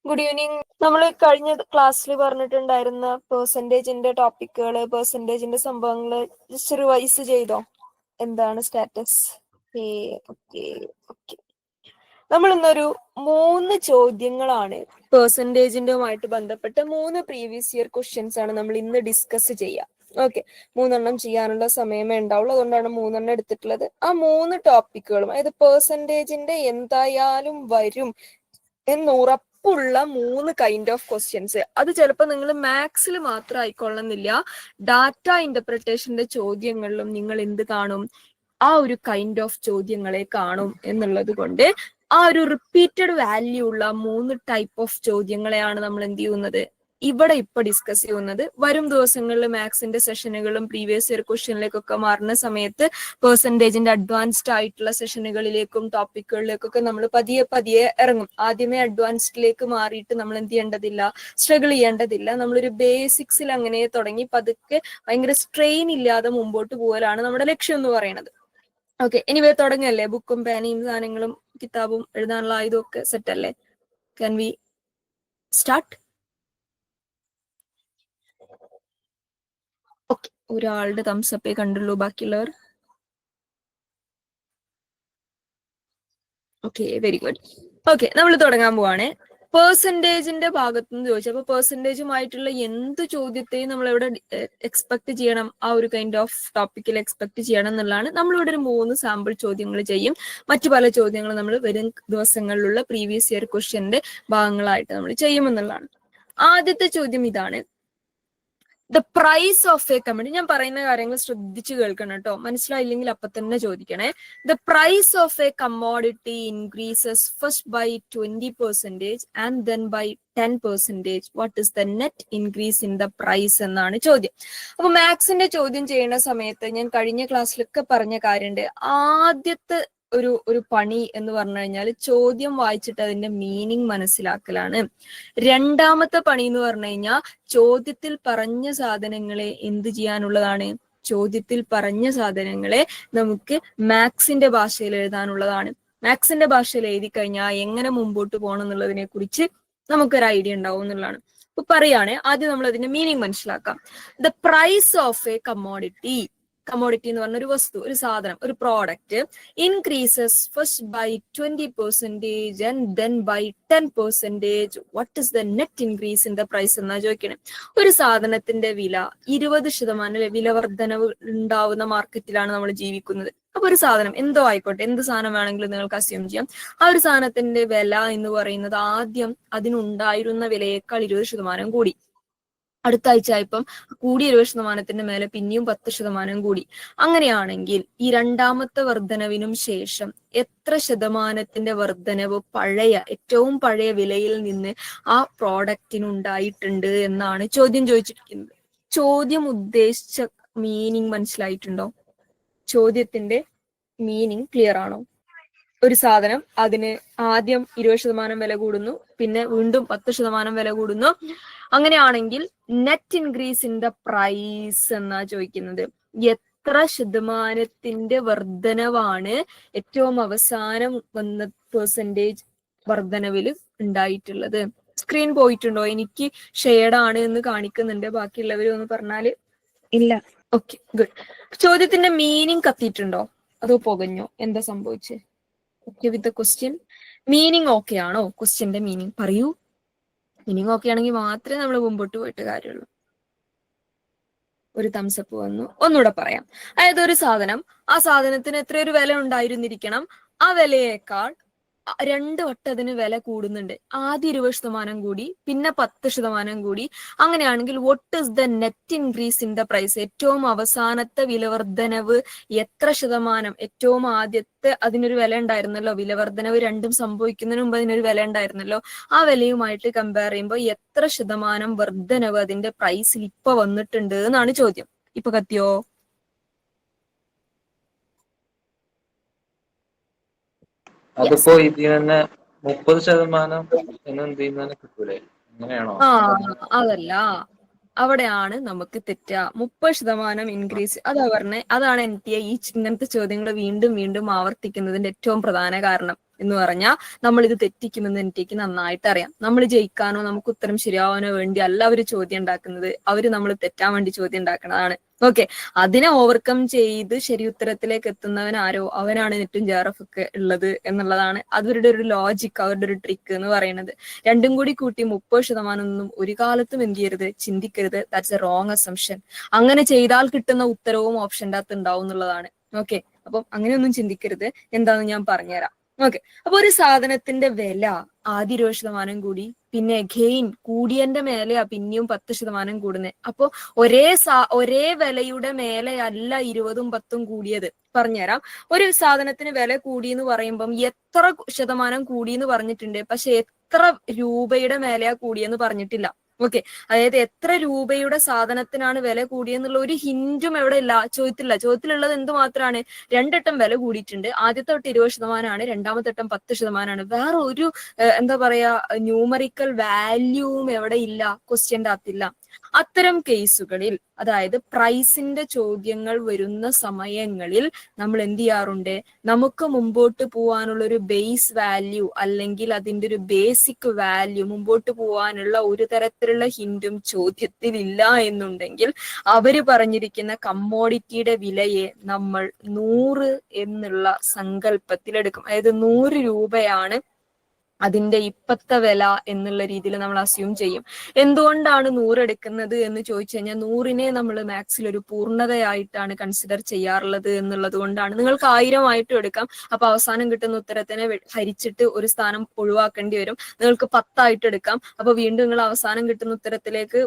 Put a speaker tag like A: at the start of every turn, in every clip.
A: Good evening. നമ്മൾ കഴിഞ്ഞ ക്ലാസ്സിൽ പറഞ്ഞിട്ടുണ്ടായിരുന്ന പെർസെൻറ്റേജിന്റെ ടോപ്പിക്കുകൾ, പെർസെൻറ്റേജിന്റെ സംഭവങ്ങൾ ജസ്റ്റ് റിവൈസ് ചെയ്തോ? എന്താണ് സ്റ്റാറ്റസ്? നമ്മൾ ഇന്നൊരു 3 ചോദ്യങ്ങളാണ് പെർസെൻറ്റേജിന്റെയുമായിട്ട് ബന്ധപ്പെട്ട് 3 പ്രീവിയസ് ഇയർ ക്വസ്റ്റ്യൻസ് ആണ് നമ്മൾ ഇന്ന് ഡിസ്കസ് ചെയ്യുക. ഓക്കെ, 3 എണ്ണം ചെയ്യാനുള്ള സമയമേ ഉണ്ടാവുള്ളൂ, അതുകൊണ്ടാണ് 3 എണ്ണം എടുത്തിട്ടുള്ളത്. ആ 3 ടോപ്പിക്കുകളും, അതായത് പെർസെൻറ്റേജിന്റെ എന്തായാലും വരും എന്നുറപ്പുള്ള 3 കൈൻഡ് ഓഫ് ക്വസ്റ്റ്യൻസ്. അത് ചിലപ്പോൾ നിങ്ങൾ മാത്സിൽ മാത്രം ആയിക്കൊള്ളുന്നില്ല, ഡാറ്റ ഇന്റർപ്രിട്ടേഷന്റെ ചോദ്യങ്ങളിലും നിങ്ങൾ എന്ത് കാണും? ആ ഒരു കൈൻഡ് ഓഫ് ചോദ്യങ്ങളെ കാണും എന്നുള്ളത് കൊണ്ട് ആ ഒരു റിപ്പീറ്റഡ് വാല്യൂ ഉള്ള 3 ടൈപ്പ് ഓഫ് ചോദ്യങ്ങളെയാണ് നമ്മൾ എന്ത് ചെയ്യുന്നത്, ഇവിടെ ഇപ്പൊ ഡിസ്കസ് ചെയ്യുന്നത്. വരും ദിവസങ്ങളിൽ മാത്സിന്റെ സെഷനുകളും പ്രീവിയസ് ഇയർ ക്വസ്റ്റ്യനിലേക്കൊക്കെ മാറുന്ന സമയത്ത് പെർസെൻറ്റേജിന്റെ അഡ്വാൻസ്ഡ് ആയിട്ടുള്ള സെഷനുകളിലേക്കും ടോപ്പിക്കുകളിലേക്കൊക്കെ നമ്മൾ പതിയെ ഇറങ്ങും. ആദ്യമേ അഡ്വാൻസ്ഡിലേക്ക് മാറിയിട്ട് നമ്മൾ എന്ത് ചെയ്യേണ്ടതില്ല, സ്ട്രഗിൾ ചെയ്യേണ്ടതില്ല. നമ്മളൊരു ബേസിക്സിൽ അങ്ങനെ തുടങ്ങി പതുക്കെ ഭയങ്കര സ്ട്രെയിൻ ഇല്ലാതെ മുമ്പോട്ട് പോകലാണ് നമ്മുടെ ലക്ഷ്യം എന്ന് പറയുന്നത്. ഓക്കെ, എനിവേ തുടങ്ങല്ലേ? ബുക്കും പേനയും സാധനങ്ങളും കിതാബും എഴുതാനുള്ള ആയുധം ഒക്കെ സെറ്റ് അല്ലേ? Can we start? ഓക്കെ, ഒരാളുടെ തംസപ്പേ കണ്ടുള്ളൂ, ബാക്കിയുള്ളവർ ഓക്കെ, വെരി ഗുഡ്. ഓക്കെ, നമ്മൾ തുടങ്ങാൻ പോവാണ്. പെർസെൻറ്റേജിന്റെ ഭാഗത്തുനിന്ന് ചോദിച്ചു, അപ്പൊ പെർസെൻറ്റേജുമായിട്ടുള്ള എന്ത് ചോദ്യത്തെയും നമ്മൾ ഇവിടെ എക്സ്പെക്ട് ചെയ്യണം, ആ ഒരു കൈൻഡ് ഓഫ് ടോപ്പിക്കിൽ എക്സ്പെക്ട് ചെയ്യണം എന്നുള്ളതാണ്. നമ്മളിവിടെ ഒരു 3 സാമ്പിൾ ചോദ്യങ്ങൾ ചെയ്യും. മറ്റു പല ചോദ്യങ്ങളും നമ്മൾ വരും ദിവസങ്ങളിലുള്ള പ്രീവിയസ് ഇയർ ക്വസ്റ്റ്യന്റെ ഭാഗങ്ങളായിട്ട് നമ്മൾ ചെയ്യുമെന്നുള്ളതാണ്. ആദ്യത്തെ ചോദ്യം ഇതാണ്: the price of a commodity. ഞാൻ പറയുന്ന കാര്യങ്ങൾ ശ്രദ്ധിച്ചു കേൾക്കണം കേട്ടോ, മനസ്സിലായില്ലെങ്കിൽ അപ്പൊ തന്നെ ചോദിക്കണേ. The price of a commodity increases first by 20% and then by 10%. What is the net increase in the price എന്നാണ് ചോദ്യം. അപ്പൊ മാത്സിന്റെ ചോദ്യം ചെയ്യുന്ന സമയത്ത് ഞാൻ കഴിഞ്ഞ ക്ലാസ്സിലൊക്കെ പറഞ്ഞ കാര്യമുണ്ട്. ആദ്യത്തെ ഒരു പണി എന്ന് പറഞ്ഞു കഴിഞ്ഞാൽ ചോദ്യം വായിച്ചിട്ട് അതിന്റെ മീനിങ് മനസ്സിലാക്കലാണ്. രണ്ടാമത്തെ പണി എന്ന് പറഞ്ഞു കഴിഞ്ഞാൽ ചോദ്യത്തിൽ പറഞ്ഞ സാധനങ്ങളെ എന്ത് ചെയ്യാനുള്ളതാണ്? ചോദ്യത്തിൽ പറഞ്ഞ സാധനങ്ങളെ നമുക്ക് മാത്സിന്റെ ഭാഷയിൽ എഴുതാനുള്ളതാണ്. മാത്സിന്റെ ഭാഷയിൽ എഴുതി കഴിഞ്ഞാൽ എങ്ങനെ മുമ്പോട്ട് പോകണം എന്നുള്ളതിനെ കുറിച്ച് നമുക്കൊരു ഐഡിയ ഉണ്ടാവും എന്നുള്ളതാണ്. അപ്പൊ പറയാണ്, ആദ്യം നമ്മൾ അതിന്റെ മീനിങ് മനസ്സിലാക്കാം. The price of a commodity. Commodity എന്ന് പറഞ്ഞ ഒരു വസ്തു, ഒരു സാധനം, ഒരു product increases first by 20% and then by 10%. What is the net increase in the price എന്നാ ചോദിക്കണേ. ഒരു സാധനത്തിന്റെ വില 20% വില വർധനവ് ഉണ്ടാവുന്ന മാർക്കറ്റിലാണ് നമ്മൾ ജീവിക്കുന്നത്. അപ്പൊ ഒരു സാധനം എന്തോ ആയിക്കോട്ടെ, എന്ത് സാധനം വേണമെങ്കിലും നിങ്ങൾക്ക് അസ്യൂം ചെയ്യാം. ആ ഒരു സാധനത്തിന്റെ വില എന്ന് പറയുന്നത് ആദ്യം അതിനുണ്ടായിരുന്ന വിലയേക്കാൾ 20% കൂടി. അടുത്ത ആഴ്ച ആയപ്പം കൂടി 20%-ന്റെ മേലെ പിന്നെയും 10% കൂടി. അങ്ങനെയാണെങ്കിൽ ഈ രണ്ടാമത്തെ വർധനവിനും ശേഷം എത്ര ശതമാനത്തിന്റെ വർധനവ് ഏറ്റവും പഴയ വിലയിൽ നിന്ന് ആ പ്രോഡക്റ്റിനുണ്ടായിട്ടുണ്ട് എന്നാണ് ചോദ്യം ചോദിച്ചിരിക്കുന്നത്. ചോദ്യം ഉദ്ദേശിച്ച മീനിങ് മനസ്സിലായിട്ടുണ്ടോ? ചോദ്യത്തിന്റെ മീനിങ് ക്ലിയർ ആണോ? ഒരു സാധനം, അതിന് ആദ്യം 20% വില കൂടുന്നു, പിന്നെ വീണ്ടും 10% വില കൂടുന്നു. അങ്ങനെയാണെങ്കിൽ net increase in the price എന്നാ ചോദിക്കുന്നത്. എത്ര ശതമാനത്തിന്റെ വർധനവാണ് ഏറ്റവും അവസാനം വന്ന പെർസെൻറ്റേജ് വർധനവിൽ ഉണ്ടായിട്ടുള്ളത്? സ്ക്രീൻ പോയിട്ടുണ്ടോ? എനിക്ക് ഷെയ്ഡാണ് എന്ന് കാണിക്കുന്നുണ്ട്, ബാക്കിയുള്ളവരും ഒന്ന് പറഞ്ഞാല്. ഇല്ല. Okay, good. ചോദ്യത്തിന്റെ മീനിങ് കത്തിയിട്ടുണ്ടോ അതോ പുകഞ്ഞോ? എന്താ സംഭവിച്ചത്? Okay with the question. Meaning okay ആണോ? ക്വസ്റ്റ്യന്റെ മീനിങ് പറയൂ. മീനിങ് ഓക്കെ ആണെങ്കിൽ മാത്രമേ നമ്മൾ മുമ്പോട്ട് പോയിട്ട് കാര്യമുള്ളൂ. ഒരു തംസപ്പ് വന്നു. ഒന്നുകൂടെ പറയാം. അതായത് ഒരു സാധനം, ആ സാധനത്തിന് എത്രയൊരു വില ഉണ്ടായിരുന്നിരിക്കണം, ആ വിലയേക്കാൾ 2 വട്ടം അതിന് വില കൂടുന്നുണ്ട്. ആദ്യം 20% കൂടി, പിന്നെ 10% കൂടി. അങ്ങനെയാണെങ്കിൽ what is the net increase in the price? ഏറ്റവും അവസാനത്തെ വിലവർദ്ധനവ് എത്ര ശതമാനം? ഏറ്റവും ആദ്യത്തെ അതിനൊരു വില ഉണ്ടായിരുന്നല്ലോ, വിലവർദ്ധനവ് രണ്ടും സംഭവിക്കുന്നതിന് മുമ്പ് അതിനൊരു വില ഉണ്ടായിരുന്നല്ലോ. ആ വിലയുമായിട്ട് കമ്പയർ ചെയ്യുമ്പോൾ എത്ര ശതമാനം വർദ്ധനവ് അതിന്റെ പ്രൈസിൽ ഇപ്പൊ വന്നിട്ടുണ്ട് എന്നാണ് ചോദ്യം. ഇപ്പൊ കത്തിയോ?
B: അതിപ്പോ ഇതിൽ തന്നെ 30% കിട്ടൂലേ? അങ്ങനെയാണോ?
A: അതല്ല, അവിടെയാണ് നമുക്ക് തെറ്റുക. 30% ഇൻക്രീസ്, അതാണ് NTA ഈ ഇങ്ങനത്തെ ചോദ്യങ്ങൾ വീണ്ടും വീണ്ടും ആവർത്തിക്കുന്നതിന്റെ ഏറ്റവും പ്രധാന കാരണം. എന്ന് പറഞ്ഞാൽ നമ്മൾ ഇത് തെറ്റിക്കുമെന്ന് എനിക്ക് നന്നായിട്ട് അറിയാം. നമ്മൾ ജയിക്കാനോ നമുക്ക് ഉത്തരം ശരിയാവാനോ വേണ്ടി അല്ല അവർ ചോദ്യം ഉണ്ടാക്കുന്നത്, അവർ നമ്മൾ തെറ്റാൻ വേണ്ടി ചോദ്യം ഉണ്ടാക്കുന്നതാണ്. ഓക്കെ, അതിനെ ഓവർകം ചെയ്ത് ശരി ഉത്തരത്തിലേക്ക് എത്തുന്നവൻ ആരോ അവനാണ് നെറ്റും ജെആർഎഫ് ഒക്കെ ഉള്ളത് എന്നുള്ളതാണ് അവരുടെ ഒരു ലോജിക്, അവരുടെ ഒരു ട്രിക്ക് എന്ന് പറയുന്നത്. രണ്ടും കൂടി കൂട്ടി 30% ഒന്നും ഒരു കാലത്തും എന്ത് ചെയ്യരുത്, ചിന്തിക്കരുത്. That's A wrong assumption. അങ്ങനെ ചെയ്താൽ കിട്ടുന്ന ഉത്തരവും ഓപ്ഷൻ്റെ അകത്ത് ഉണ്ടാവും എന്നുള്ളതാണ്. ഓക്കെ, അപ്പം അങ്ങനെയൊന്നും ചിന്തിക്കരുത്. എന്താന്ന് ഞാൻ പറഞ്ഞുതരാം. ഓക്കെ, അപ്പൊ ഒരു സാധനത്തിന്റെ വില ആദ്യം 20% കൂടി, പിന്നെ അഗെയിൻ കൂടിയന്റെ മേലെയാ പിന്നെയും 10% കൂടുന്നത്. അപ്പൊ ഒരേ വിലയുടെ മേലെ അല്ല 20ഉം 10ഉം കൂടിയത്. പറഞ്ഞുതരാം. ഒരു സാധനത്തിന് വില കൂടി എന്ന് പറയുമ്പം എത്ര ശതമാനം കൂടി എന്ന് പറഞ്ഞിട്ടുണ്ട്, പക്ഷെ എത്ര രൂപയുടെ മേലെയാ കൂടിയെന്ന് പറഞ്ഞിട്ടില്ല. ഓക്കെ, അതായത് എത്ര രൂപയുടെ സാധനത്തിനാണ് വില കൂടിയെന്നുള്ള ഒരു ഹിന്റും എവിടെ ഇല്ല, ചോദ്യത്തിലില്ല. ചോദ്യത്തിലുള്ളത് എന്ത് മാത്രമാണ്, രണ്ടെട്ടം വില കൂടിയിട്ടുണ്ട്. ആദ്യത്തെ തൊട്ട് 20%, രണ്ടാമത്തെ വട്ടം 10%. വേറെ ഒരു എന്താ പറയാ ന്യൂമറിക്കൽ വാല്യൂവും എവിടെ ഇല്ല, ക്വസ്റ്റ്യൻ്റെ അകത്തില്ല. അത്തരം കേസുകളിൽ, അതായത് പ്രൈസിന്റെ ചോദ്യങ്ങൾ വരുന്ന സമയങ്ങളിൽ നമ്മൾ എന്ത് ചെയ്യാറുണ്ട്, നമുക്ക് മുമ്പോട്ട് പോകാനുള്ള ഒരു ബേസ് വാല്യൂ അല്ലെങ്കിൽ അതിന്റെ ഒരു ബേസിക് വാല്യൂ, മുമ്പോട്ട് പോകാനുള്ള ഒരു തരത്തിലുള്ള ഹിന്റും ചോദ്യത്തിൽ ഇല്ല എന്നുണ്ടെങ്കിൽ അവര് പറഞ്ഞിരിക്കുന്ന കമ്മോഡിറ്റിയുടെ വിലയെ നമ്മൾ 100 എന്നുള്ള സങ്കല്പത്തിലെടുക്കും. അതായത് 100 രൂപയാണ് അതിന്റെ ഇപ്പത്തെ വില എന്നുള്ള രീതിയിൽ നമ്മൾ അസ്യൂം ചെയ്യും. എന്തുകൊണ്ടാണ് 100 എടുക്കുന്നത് എന്ന് ചോദിച്ചു കഴിഞ്ഞാൽ 100നെ നമ്മൾ മാത്സിൽ ഒരു പൂർണ്ണതയായിട്ടാണ് കൺസിഡർ ചെയ്യാറുള്ളത് എന്നുള്ളത് കൊണ്ടാണ്. നിങ്ങൾക്ക് 1000 ആയിട്ടും എടുക്കാം. അപ്പൊ അവസാനം കിട്ടുന്ന ഉത്തരത്തിനെ ഹരിച്ചിട്ട് ഒരു സ്ഥാനം ഒഴിവാക്കേണ്ടി വരും. നിങ്ങൾക്ക് 10 ആയിട്ട് എടുക്കാം. അപ്പൊ വീണ്ടും നിങ്ങൾ അവസാനം കിട്ടുന്ന ഉത്തരത്തിലേക്ക്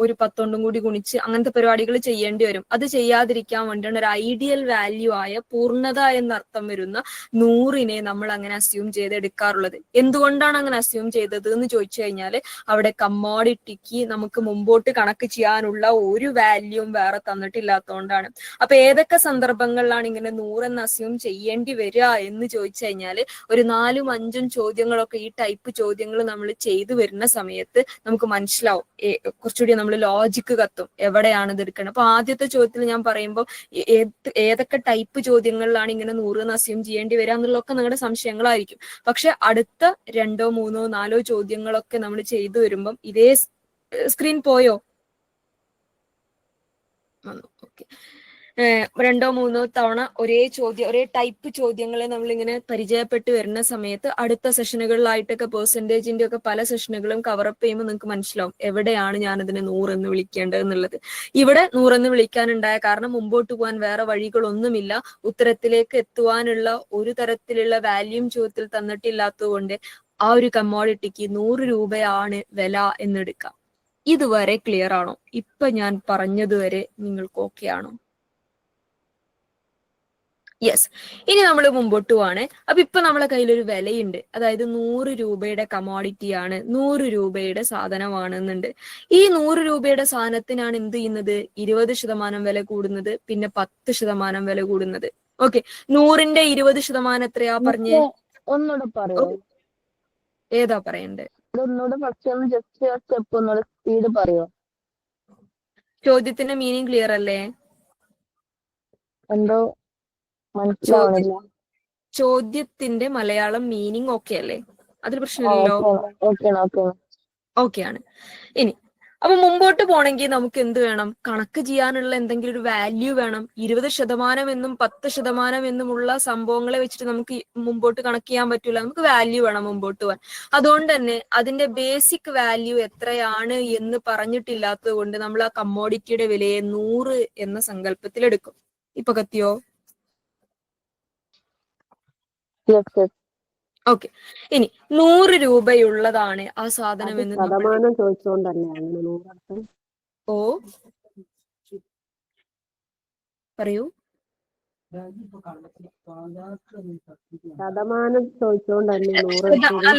A: ഒരു 10 കൊണ്ടും കൂടി ഗുണിച്ച് അങ്ങനത്തെ പരിപാടികൾ ചെയ്യേണ്ടി വരും. അത് ചെയ്യാതിരിക്കാൻ വേണ്ടിയാണ് ഒരു ഐഡിയൽ വാല്യൂ ആയ പൂർണ്ണത എന്നർത്ഥം വരുന്ന 100നെ നമ്മൾ അങ്ങനെ അസ്യൂം ചെയ്ത് എടുക്കാറുള്ളത്. എന്തുകൊണ്ടാണ് അങ്ങനെ അസ്യൂം ചെയ്തത് എന്ന് ചോദിച്ചു കഴിഞ്ഞാൽ അവിടെ കമ്മോഡിറ്റിക്ക് നമുക്ക് മുമ്പോട്ട് കണക്ക് ചെയ്യാനുള്ള ഒരു വാല്യൂം വേറെ തന്നിട്ടില്ലാത്തതുകൊണ്ടാണ്. അപ്പൊ ഏതൊക്കെ സന്ദർഭങ്ങളിലാണ് ഇങ്ങനെ 100 എന്ന് അസ്യൂം ചെയ്യേണ്ടി വരിക എന്ന് ചോദിച്ചു കഴിഞ്ഞാൽ ഒരു 4ഉം 5ഉം ചോദ്യങ്ങളൊക്കെ ഈ ടൈപ്പ് ചോദ്യങ്ങൾ നമ്മൾ ചെയ്തു വരുന്ന സമയത്ത് നമുക്ക് മനസ്സിലാവും, കുറച്ചുകൂടി നമ്മൾ ലോജിക്ക് കത്തും എവിടെയാണ് ഇത് എടുക്കുന്നത്. അപ്പൊ ആദ്യത്തെ ചോദ്യത്തിൽ ഞാൻ പറയുമ്പോൾ ഏതൊക്കെ ടൈപ്പ് ചോദ്യങ്ങളിലാണ് ഇങ്ങനെ 100 എന്ന് അസ്യൂം ചെയ്യേണ്ടി വരിക എന്നുള്ളതൊക്കെ നിങ്ങളുടെ സംശയങ്ങളായിരിക്കും. പക്ഷെ അടുത്ത 2, 3, 4 ചോദ്യങ്ങളൊക്കെ നമ്മൾ ചെയ്തു വരുമ്പം ഇതേ സ്ക്രീൻ പോയോ? ഓക്കെ, 2, 3 തവണ ഒരേ ടൈപ്പ് ചോദ്യങ്ങളെ നമ്മൾ ഇങ്ങനെ പരിചയപ്പെട്ട് വരുന്ന സമയത്ത് അടുത്ത സെഷനുകളിലായിട്ടൊക്കെ പെർസെൻറ്റേജിന്റെ ഒക്കെ പല സെഷനുകളും കവറപ്പ് ചെയ്യുമ്പോൾ നിങ്ങൾക്ക് മനസ്സിലാവും എവിടെയാണ് ഞാൻ അതിനെ 100 എന്ന് വിളിക്കേണ്ടത് എന്നുള്ളത്. ഇവിടെ 100 എന്ന് വിളിക്കാനുണ്ടായ കാരണം മുമ്പോട്ട് പോകാൻ വേറെ വഴികളൊന്നുമില്ല. ഉത്തരത്തിലേക്ക് എത്തുവാനുള്ള ഒരു തരത്തിലുള്ള വാല്യൂം ചോദ്യത്തിൽ തന്നിട്ടില്ലാത്തത് കൊണ്ട് ആ ഒരു കമ്മോഡിറ്റിക്ക് 100 രൂപയാണ് വില എന്നെടുക്കാം. ഇതുവരെ ക്ലിയർ ആണോ? ഇപ്പൊ ഞാൻ പറഞ്ഞതുവരെ നിങ്ങൾക്ക് ഓക്കെ ആണോ? യെസ്. ഇനി നമ്മൾ മുമ്പോട്ട് പോവാണ്. അപ്പൊ ഇപ്പൊ നമ്മളെ കയ്യിലൊരു വിലയുണ്ട്, അതായത് 100 രൂപയുടെ കമ്മോഡിറ്റിയാണ്, 100 രൂപയുടെ സാധനമാണെന്നുണ്ട്. ഈ 100 രൂപയുടെ സാധനത്തിനാണ് എന്ത് ചെയ്യുന്നത്, 20% വില കൂടുന്നത്, പിന്നെ 10% വില കൂടുന്നത്. ഓക്കെ, 100ന്റെ 20% എത്രയാ പറഞ്ഞേ?
C: ഒന്നുകൂടെ പറയോ?
A: ഏതാ പറയണ്ടേ?
C: ഒന്നുകൂടെ ഫസ്റ്റ് ജസ്റ്റ് സ്റ്റെപ്പ് ഒന്നുകൂടെ സ്പീഡ് പറയോ?
A: ചോദ്യത്തിന്റെ മീനിങ് ക്ലിയർ അല്ലേ?
C: എന്തോ മനസ്സിലാവണില്ല.
A: ചോദ്യത്തിന്റെ മലയാളം മീനിങ് ഓക്കെ അല്ലേ? അതിൽ പ്രശ്നമില്ലല്ലോ. ഓക്കെ ആണ്. ഇനി അപ്പൊ മുമ്പോട്ട് പോണെങ്കിൽ നമുക്ക് എന്ത് വേണം, കണക്ക് ചെയ്യാനുള്ള എന്തെങ്കിലും ഒരു വാല്യൂ വേണം. 20% എന്നും 10% എന്നുമുള്ള സംഭവങ്ങളെ വെച്ചിട്ട് നമുക്ക് മുമ്പോട്ട് കണക്ക് ചെയ്യാൻ പറ്റൂല. നമുക്ക് വാല്യൂ വേണം മുമ്പോട്ട് പോകാൻ. അതുകൊണ്ട് തന്നെ അതിന്റെ ബേസിക് വാല്യൂ എത്രയാണ് എന്ന് പറഞ്ഞിട്ടില്ലാത്തത് കൊണ്ട് നമ്മൾ ആ കമ്മോഡിറ്റിയുടെ വിലയെ 100 എന്ന സങ്കല്പത്തിൽ എടുക്കും. ഇപ്പൊ കത്തിയോ? ഓക്കെ, ഇനി 100 രൂപയുള്ളതാണ് ആ സാധനം എന്ന്
C: ശതമാനം ചോദിച്ചുകൊണ്ടല്ലേ
A: ഓ പറയൂ.
C: ശതമാനം ചോദിച്ചുകൊണ്ടല്ലേ 100?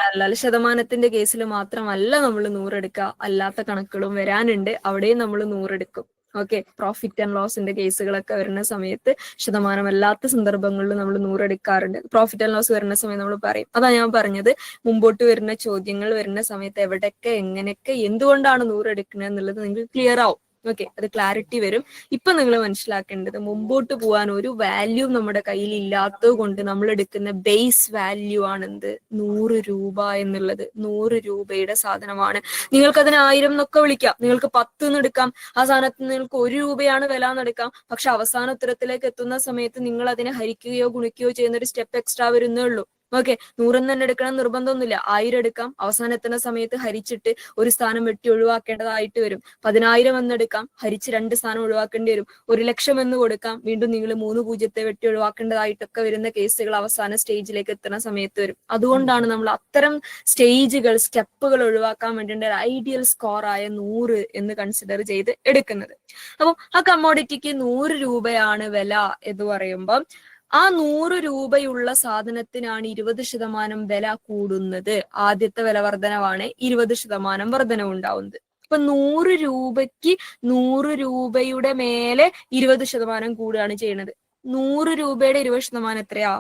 A: അല്ല, ശതമാനത്തിന്റെ കേസിൽ മാത്രമല്ല നമ്മൾ 100 എടുക്കുക, അല്ലാത്ത കണക്കുകളും വരാനുണ്ട്, അവിടെയും നമ്മൾ 100 എടുക്കും. ഓക്കെ, പ്രോഫിറ്റ് ആൻഡ് ലോസിന്റെ കേസുകളൊക്കെ വരുന്ന സമയത്ത് ശതമാനമല്ലാത്ത സന്ദർഭങ്ങളിൽ നമ്മൾ 100 എടുക്കാറുണ്ട്. പ്രോഫിറ്റ് ആൻഡ് ലോസ് വരുന്ന സമയത്ത് നമ്മൾ പറയും. അതാ ഞാൻ പറഞ്ഞത്, മുമ്പോട്ട് വരുന്ന ചോദ്യങ്ങൾ വരുന്ന സമയത്ത് എവിടെയൊക്കെ എങ്ങനെയൊക്കെ എന്തുകൊണ്ടാണ് 100 എടുക്കുന്നത് എന്നുള്ളത് നിങ്ങൾക്ക് ക്ലിയർ ആവും. ഓക്കെ, അത് ക്ലാരിറ്റി വരും. ഇപ്പൊ നിങ്ങൾ മനസ്സിലാക്കേണ്ടത്, മുമ്പോട്ട് പോകാൻ ഒരു വാല്യൂ നമ്മുടെ കയ്യിൽ ഇല്ലാത്തത് കൊണ്ട് നമ്മൾ എടുക്കുന്ന ബേസ് വാല്യൂ ആണെന്ത്, 100 രൂപ എന്നുള്ളത്. 100 രൂപയുടെ സാധനമാണ്. നിങ്ങൾക്ക് അതിന് 1000 എന്നൊക്കെ വിളിക്കാം, നിങ്ങൾക്ക് 10 എന്ന് എടുക്കാം, ആ സാധനത്തിന് നിങ്ങൾക്ക് 1 രൂപയാണ് വില എന്നെടുക്കാം. പക്ഷെ അവസാന ഉത്തരത്തിലേക്ക് എത്തുന്ന സമയത്ത് നിങ്ങൾ അതിനെ ഹരിക്കുകയോ ഗുണിക്കുകയോ ചെയ്യുന്ന ഒരു സ്റ്റെപ്പ് എക്സ്ട്രാ വരുന്നേ ഉള്ളൂ. ഓക്കെ, 100 തന്നെ എടുക്കണം നിർബന്ധമൊന്നുമില്ല, 1000 എടുക്കാം. അവസാനം എത്തുന്ന സമയത്ത് ഹരിച്ചിട്ട് ഒരു സ്ഥാനം വെട്ടി ഒഴിവാക്കേണ്ടതായിട്ട് വരും. 10,000 എന്നെടുക്കാം, ഹരിച്ച് 2 സ്ഥാനം ഒഴിവാക്കേണ്ടി വരും. 1,00,000 എന്ന് കൊടുക്കാം, വീണ്ടും നിങ്ങൾ 3 പൂജ്യത്തെ വെട്ടി ഒഴിവാക്കേണ്ടതായിട്ടൊക്കെ വരുന്ന കേസുകൾ അവസാന സ്റ്റേജിലേക്ക് എത്തുന്ന സമയത്ത് വരും. അതുകൊണ്ടാണ് നമ്മൾ അത്തരം സ്റ്റേജുകൾ, സ്റ്റെപ്പുകൾ ഒഴിവാക്കാൻ വേണ്ടിയിട്ട് ഒരു ഐഡിയൽ സ്കോർ ആയ 100 എന്ന് കൺസിഡർ ചെയ്ത് എടുക്കുന്നത്. അപ്പം ആ കമ്മോഡിറ്റിക്ക് 100 രൂപയാണ് വില എന്ന് പറയുമ്പോൾ ആ 100 രൂപയുള്ള സാധനത്തിനാണ് 20% വില കൂടുന്നത്. ആദ്യത്തെ വില വർധനവാണ് 20% വർധനവ് ഉണ്ടാവുന്നത്. അപ്പൊ 100 രൂപയ്ക്ക് 100 രൂപയുടെ മേലെ 20% കൂടുകയാണ് ചെയ്യുന്നത്. 100 രൂപയുടെ 20% എത്രയാ?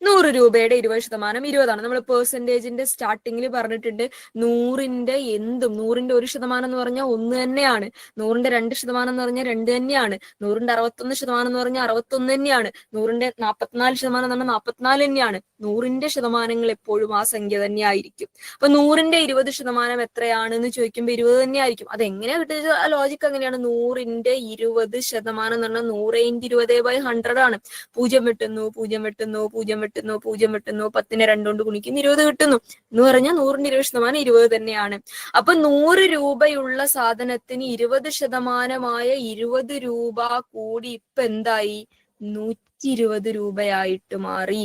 A: 100 രൂപയുടെ 20% 20ആണ്. നമ്മൾ പെർസെന്റേജിന്റെ സ്റ്റാർട്ടിങ്ങിൽ പറഞ്ഞിട്ടുണ്ട്, 100ന്റെ എന്തും, 100ന്റെ 1% എന്ന് പറഞ്ഞാൽ 1 തന്നെയാണ്, 100ന്റെ 2% എന്ന് പറഞ്ഞാൽ 2 തന്നെയാണ്, 100ന്റെ 61% എന്ന് പറഞ്ഞാൽ 61 തന്നെയാണ്, 100ന്റെ 44% എന്ന് പറഞ്ഞാൽ 44 തന്നെയാണ്. 100ന്റെ ശതമാനങ്ങൾ എപ്പോഴും ആ സംഖ്യ തന്നെ ആയിരിക്കും. അപ്പൊ 100ന്റെ 20% എത്രയാണെന്ന് ചോദിക്കുമ്പോൾ 20 തന്നെ ആയിരിക്കും. അതെങ്ങനെയാ കിട്ടുന്നത്? ആ ലോജിക്ക് അങ്ങനെയാണ്. 100ന്റെ 20% എന്ന് പറഞ്ഞാൽ 100 × 20/100 ആണ്. 0 വെട്ടുന്നു, 0 വെട്ടുന്നു, 0 വെട്ടുന്നു, 0 വെട്ടുന്നു, 10നെ 2 കൊണ്ട് ഗുണിക്കുന്നു, 20 കിട്ടുന്നു എന്ന് പറഞ്ഞാൽ 100ന്റെ 20% 20 തന്നെയാണ്. അപ്പൊ 100 രൂപയുള്ള സാധനത്തിന് 20% 20 രൂപ കൂടി ഇപ്പൊ എന്തായി? 120 രൂപയായിട്ട് മാറി.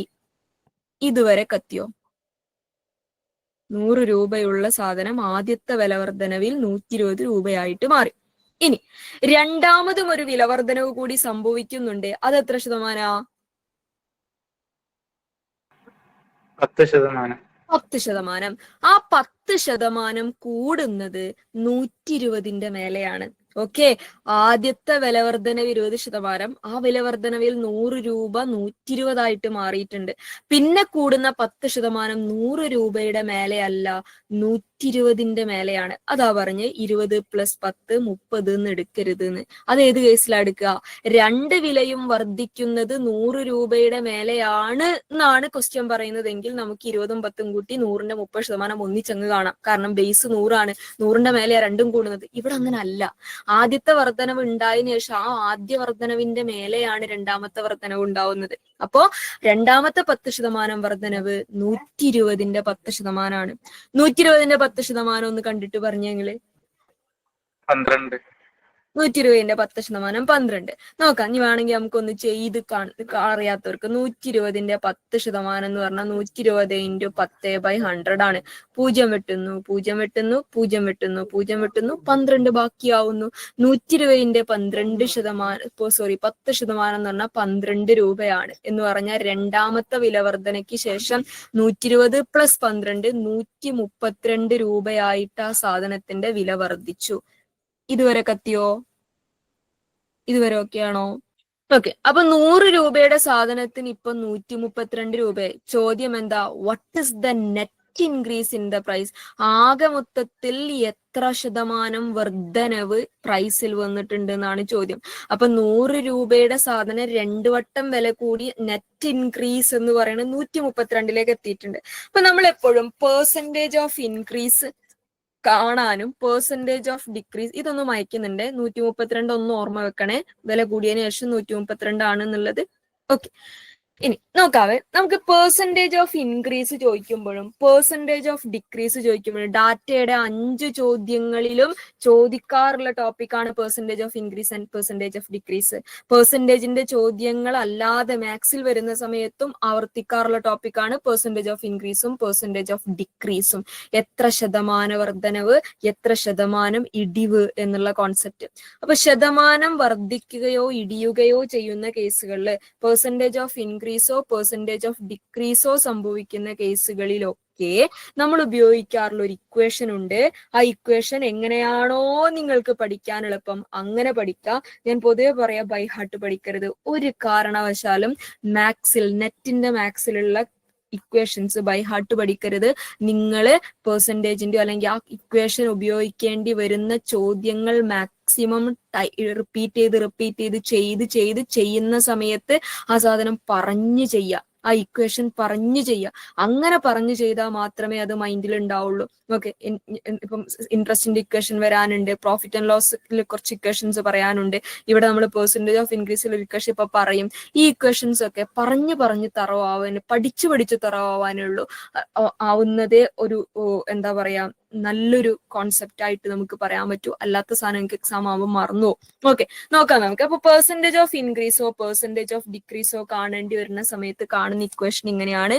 A: ഇതുവരെ കത്തിയോ? 100 രൂപയുള്ള സാധനം ആദ്യത്തെ വിലവർദ്ധനവിൽ 120 രൂപയായിട്ട് മാറി. ഇനി രണ്ടാമതും ഒരു വിലവർദ്ധനവ് കൂടി സംഭവിക്കുന്നുണ്ട്. അത് എത്ര ശതമാനാ?
D: 10%.
A: 10%. ആ 10% കൂടുന്നത് 120ന്റെ മേലെയാണ്. ഓക്കെ, ആദ്യത്തെ വിലവർദ്ധനവ് 20%, ആ വിലവർദ്ധനവിൽ 100 രൂപ 120 മാറിയിട്ടുണ്ട്. പിന്നെ കൂടുന്ന 10% 100 രൂപയുടെ മേലെയല്ല, 120ന്റെ മേലെയാണ്. അതാ പറഞ്ഞ് 20 + 10 30 എന്ന് എടുക്കരുത് എന്ന്. അത് ഏത് കേസിലാണ് എടുക്കുക? 2 വിലയും വർദ്ധിക്കുന്നത് 100 രൂപയുടെ മേലെയാണ് എന്നാണ് ക്വസ്റ്റ്യൻ പറയുന്നതെങ്കിൽ നമുക്ക് 20ഉം 10ഉം കൂട്ടി 100ന്റെ 30% ഒന്നിച്ചങ്ങ് കാണാം. കാരണം ബേസ് 100 ആണ്, 100ന്റെ മേലെയാ രണ്ടും കൂടുന്നത്. ഇവിടെ അങ്ങനെ അല്ല. ആദ്യത്തെ വർധനവ് ഉണ്ടായതിനു ശേഷം ആ ആദ്യ വർധനവിന്റെ മേലെയാണ് രണ്ടാമത്തെ വർധനവ് ഉണ്ടാവുന്നത്. അപ്പോ രണ്ടാമത്തെ 10% വർധനവ് 120ന്റെ 10% ആണ്. 120ന്റെ 10% ഒന്ന് കണ്ടിട്ട് പറഞ്ഞെങ്കില്
D: 12.
A: 120ന്റെ 10% 12. നോക്കാം, ഇനി വേണമെങ്കിൽ നമുക്കൊന്ന് ചെയ്ത് അറിയാത്തവർക്ക്. 120ന്റെ 10% എന്ന് പറഞ്ഞാൽ 120 × 10/100 ആണ്. 0 വെട്ടുന്നു, 0 വെട്ടുന്നു, 0 വെട്ടുന്നു, 0 വെട്ടുന്നു, 12 ബാക്കിയാവുന്നു. 120ന്റെ 10% എന്ന് പറഞ്ഞാൽ 12 രൂപയാണ്. എന്ന് പറഞ്ഞാൽ രണ്ടാമത്തെ വിലവർദ്ധനയ്ക്ക് ശേഷം 120 + 12 132 രൂപയായിട്ട് ആ സാധനത്തിന്റെ വില വർദ്ധിച്ചു. ഇതുവരെ കത്തിയോ? ഇതുവരെ ഓക്കെയാണോ? ഓക്കെ, അപ്പൊ 100 രൂപയുടെ സാധനത്തിന് ഇപ്പൊ 132 രൂപയായി. ചോദ്യം എന്താ? What is the net increase in the price? ആകെ മൊത്തത്തിൽ എത്ര ശതമാനം വർധനവ് പ്രൈസിൽ വന്നിട്ടുണ്ട് എന്നാണ് ചോദ്യം. അപ്പൊ 100 രൂപയുടെ സാധനം 2 വട്ടം വില കൂടി നെറ്റ് ഇൻക്രീസ് എന്ന് പറയുന്നത് 132ലേക്ക് എത്തിയിട്ടുണ്ട്. അപ്പൊ നമ്മൾ എപ്പോഴും പെർസെന്റേജ് ഓഫ് ഇൻക്രീസ് കാണാനും പെർസെന്റേജ് ഓഫ് ഡിക്രീസ് ഇതൊന്നും അയക്കുന്നുണ്ട്. 132 ഒന്ന് ഓർമ്മ വെക്കണേ. വില കൂടിയതിനു ശേഷം 132 ആണെന്നുള്ളത്. ഓക്കെ, ഇനി നോക്കാവേ, നമുക്ക് പെർസെന്റേജ് ഓഫ് ഇൻക്രീസ് ചോദിക്കുമ്പോഴും പെർസെന്റേജ് ഓഫ് ഡിക്രീസ് ചോദിക്കുമ്പോഴും ഡാറ്റയുടെ 5 ചോദ്യങ്ങളിലും ചോദിക്കാറുള്ള ടോപ്പിക്കാണ് percentage of increase and percentage of decrease. പെർസെന്റേജിന്റെ ചോദ്യങ്ങൾ അല്ലാതെ മാത്സിൽ വരുന്ന സമയത്തും ആവർത്തിക്കാറുള്ള ടോപ്പിക്കാണ് പെർസെന്റേജ് ഓഫ് ഇൻക്രീസും പെർസെന്റേജ് ഓഫ് ഡിക്രീസും. എത്ര ശതമാനം വർധനവ്, എത്ര ശതമാനം ഇടിവ് എന്നുള്ള കോൺസെപ്റ്റ്. അപ്പൊ ശതമാനം വർദ്ധിക്കുകയോ ഇടിയുകയോ ചെയ്യുന്ന കേസുകളിൽ പെർസെന്റേജ് ഓഫ് ഇൻക്രീസോ പെർസെന്റേജ് ഓഫ് ഡിക്രീസോ സംഭവിക്കുന്ന കേസുകളിലൊക്കെ നമ്മൾ ഉപയോഗിക്കാറുള്ള ഒരു ഇക്വേഷൻ ഉണ്ട്. ആ ഇക്വേഷൻ എങ്ങനെയാണോ നിങ്ങൾക്ക് പഠിക്കാൻ എളുപ്പം അങ്ങനെ പഠിക്കുക. ഞാൻ പൊതുവെ പറയാം, ബൈ ഹാർട്ട് പഠിക്കരുത്. ഒരു കാരണവശാലും മാത്സിൽ, നെറ്റിന്റെ മാത്സിലുള്ള ഇക്വേഷൻസ് ബൈ ഹാർട്ട് പഠിക്കരുത്. നിങ്ങള് പെർസെൻറ്റേജിന്റെ അല്ലെങ്കിൽ ആ ഇക്വേഷൻ ഉപയോഗിക്കേണ്ടി വരുന്ന ചോദ്യങ്ങൾ മാക്സിമം റിപ്പീറ്റ് ചെയ്ത് ചെയ്യുന്ന സമയത്ത് ആ സാധനം പറഞ്ഞു ചെയ്യുക, ആ ഇക്വേഷൻ പറഞ്ഞു ചെയ്യുക. അങ്ങനെ പറഞ്ഞു ചെയ്താൽ മാത്രമേ അത് മൈൻഡിൽ ഉണ്ടാവുള്ളൂ. ഓക്കെ, ഇപ്പം ഇൻട്രസ്റ്റിന്റെ ഇക്വേഷൻ വരാനുണ്ട്, പ്രോഫിറ്റ് ആൻഡ് ലോസിൽ കുറച്ച് ഇക്വേഷൻസ് പറയാനുണ്ട്, ഇവിടെ നമ്മൾ പെർസെന്റേജ് ഓഫ് ഇൻക്രീസിൽ ഒരു ഇക്വേഷൻ ഇപ്പൊ പറയും. ഈ ഇക്വേഷൻസ് ഒക്കെ പറഞ്ഞു തറവാൻ പഠിച്ചു തറവാനേ ഉള്ളൂ. ആവുന്നതേ ഒരു എന്താ പറയാ നല്ലൊരു കോൺസെപ്റ്റ് ആയിട്ട് നമുക്ക് പറയാൻ പറ്റൂ. അല്ലാത്ത സാധനം എനിക്ക് എക്സാം ആവുമ്പോൾ മറന്നു പോകും. ഓക്കെ, നോക്കാം നമുക്ക്. അപ്പൊ പെർസെന്റേജ് ഓഫ് ഇൻക്രീസോ പെർസെന്റേജ് ഓഫ് ഡിക്രീസോ കാണേണ്ടി വരുന്ന സമയത്ത് കാണുന്ന ഇക്വേഷൻ ഇങ്ങനെയാണ്: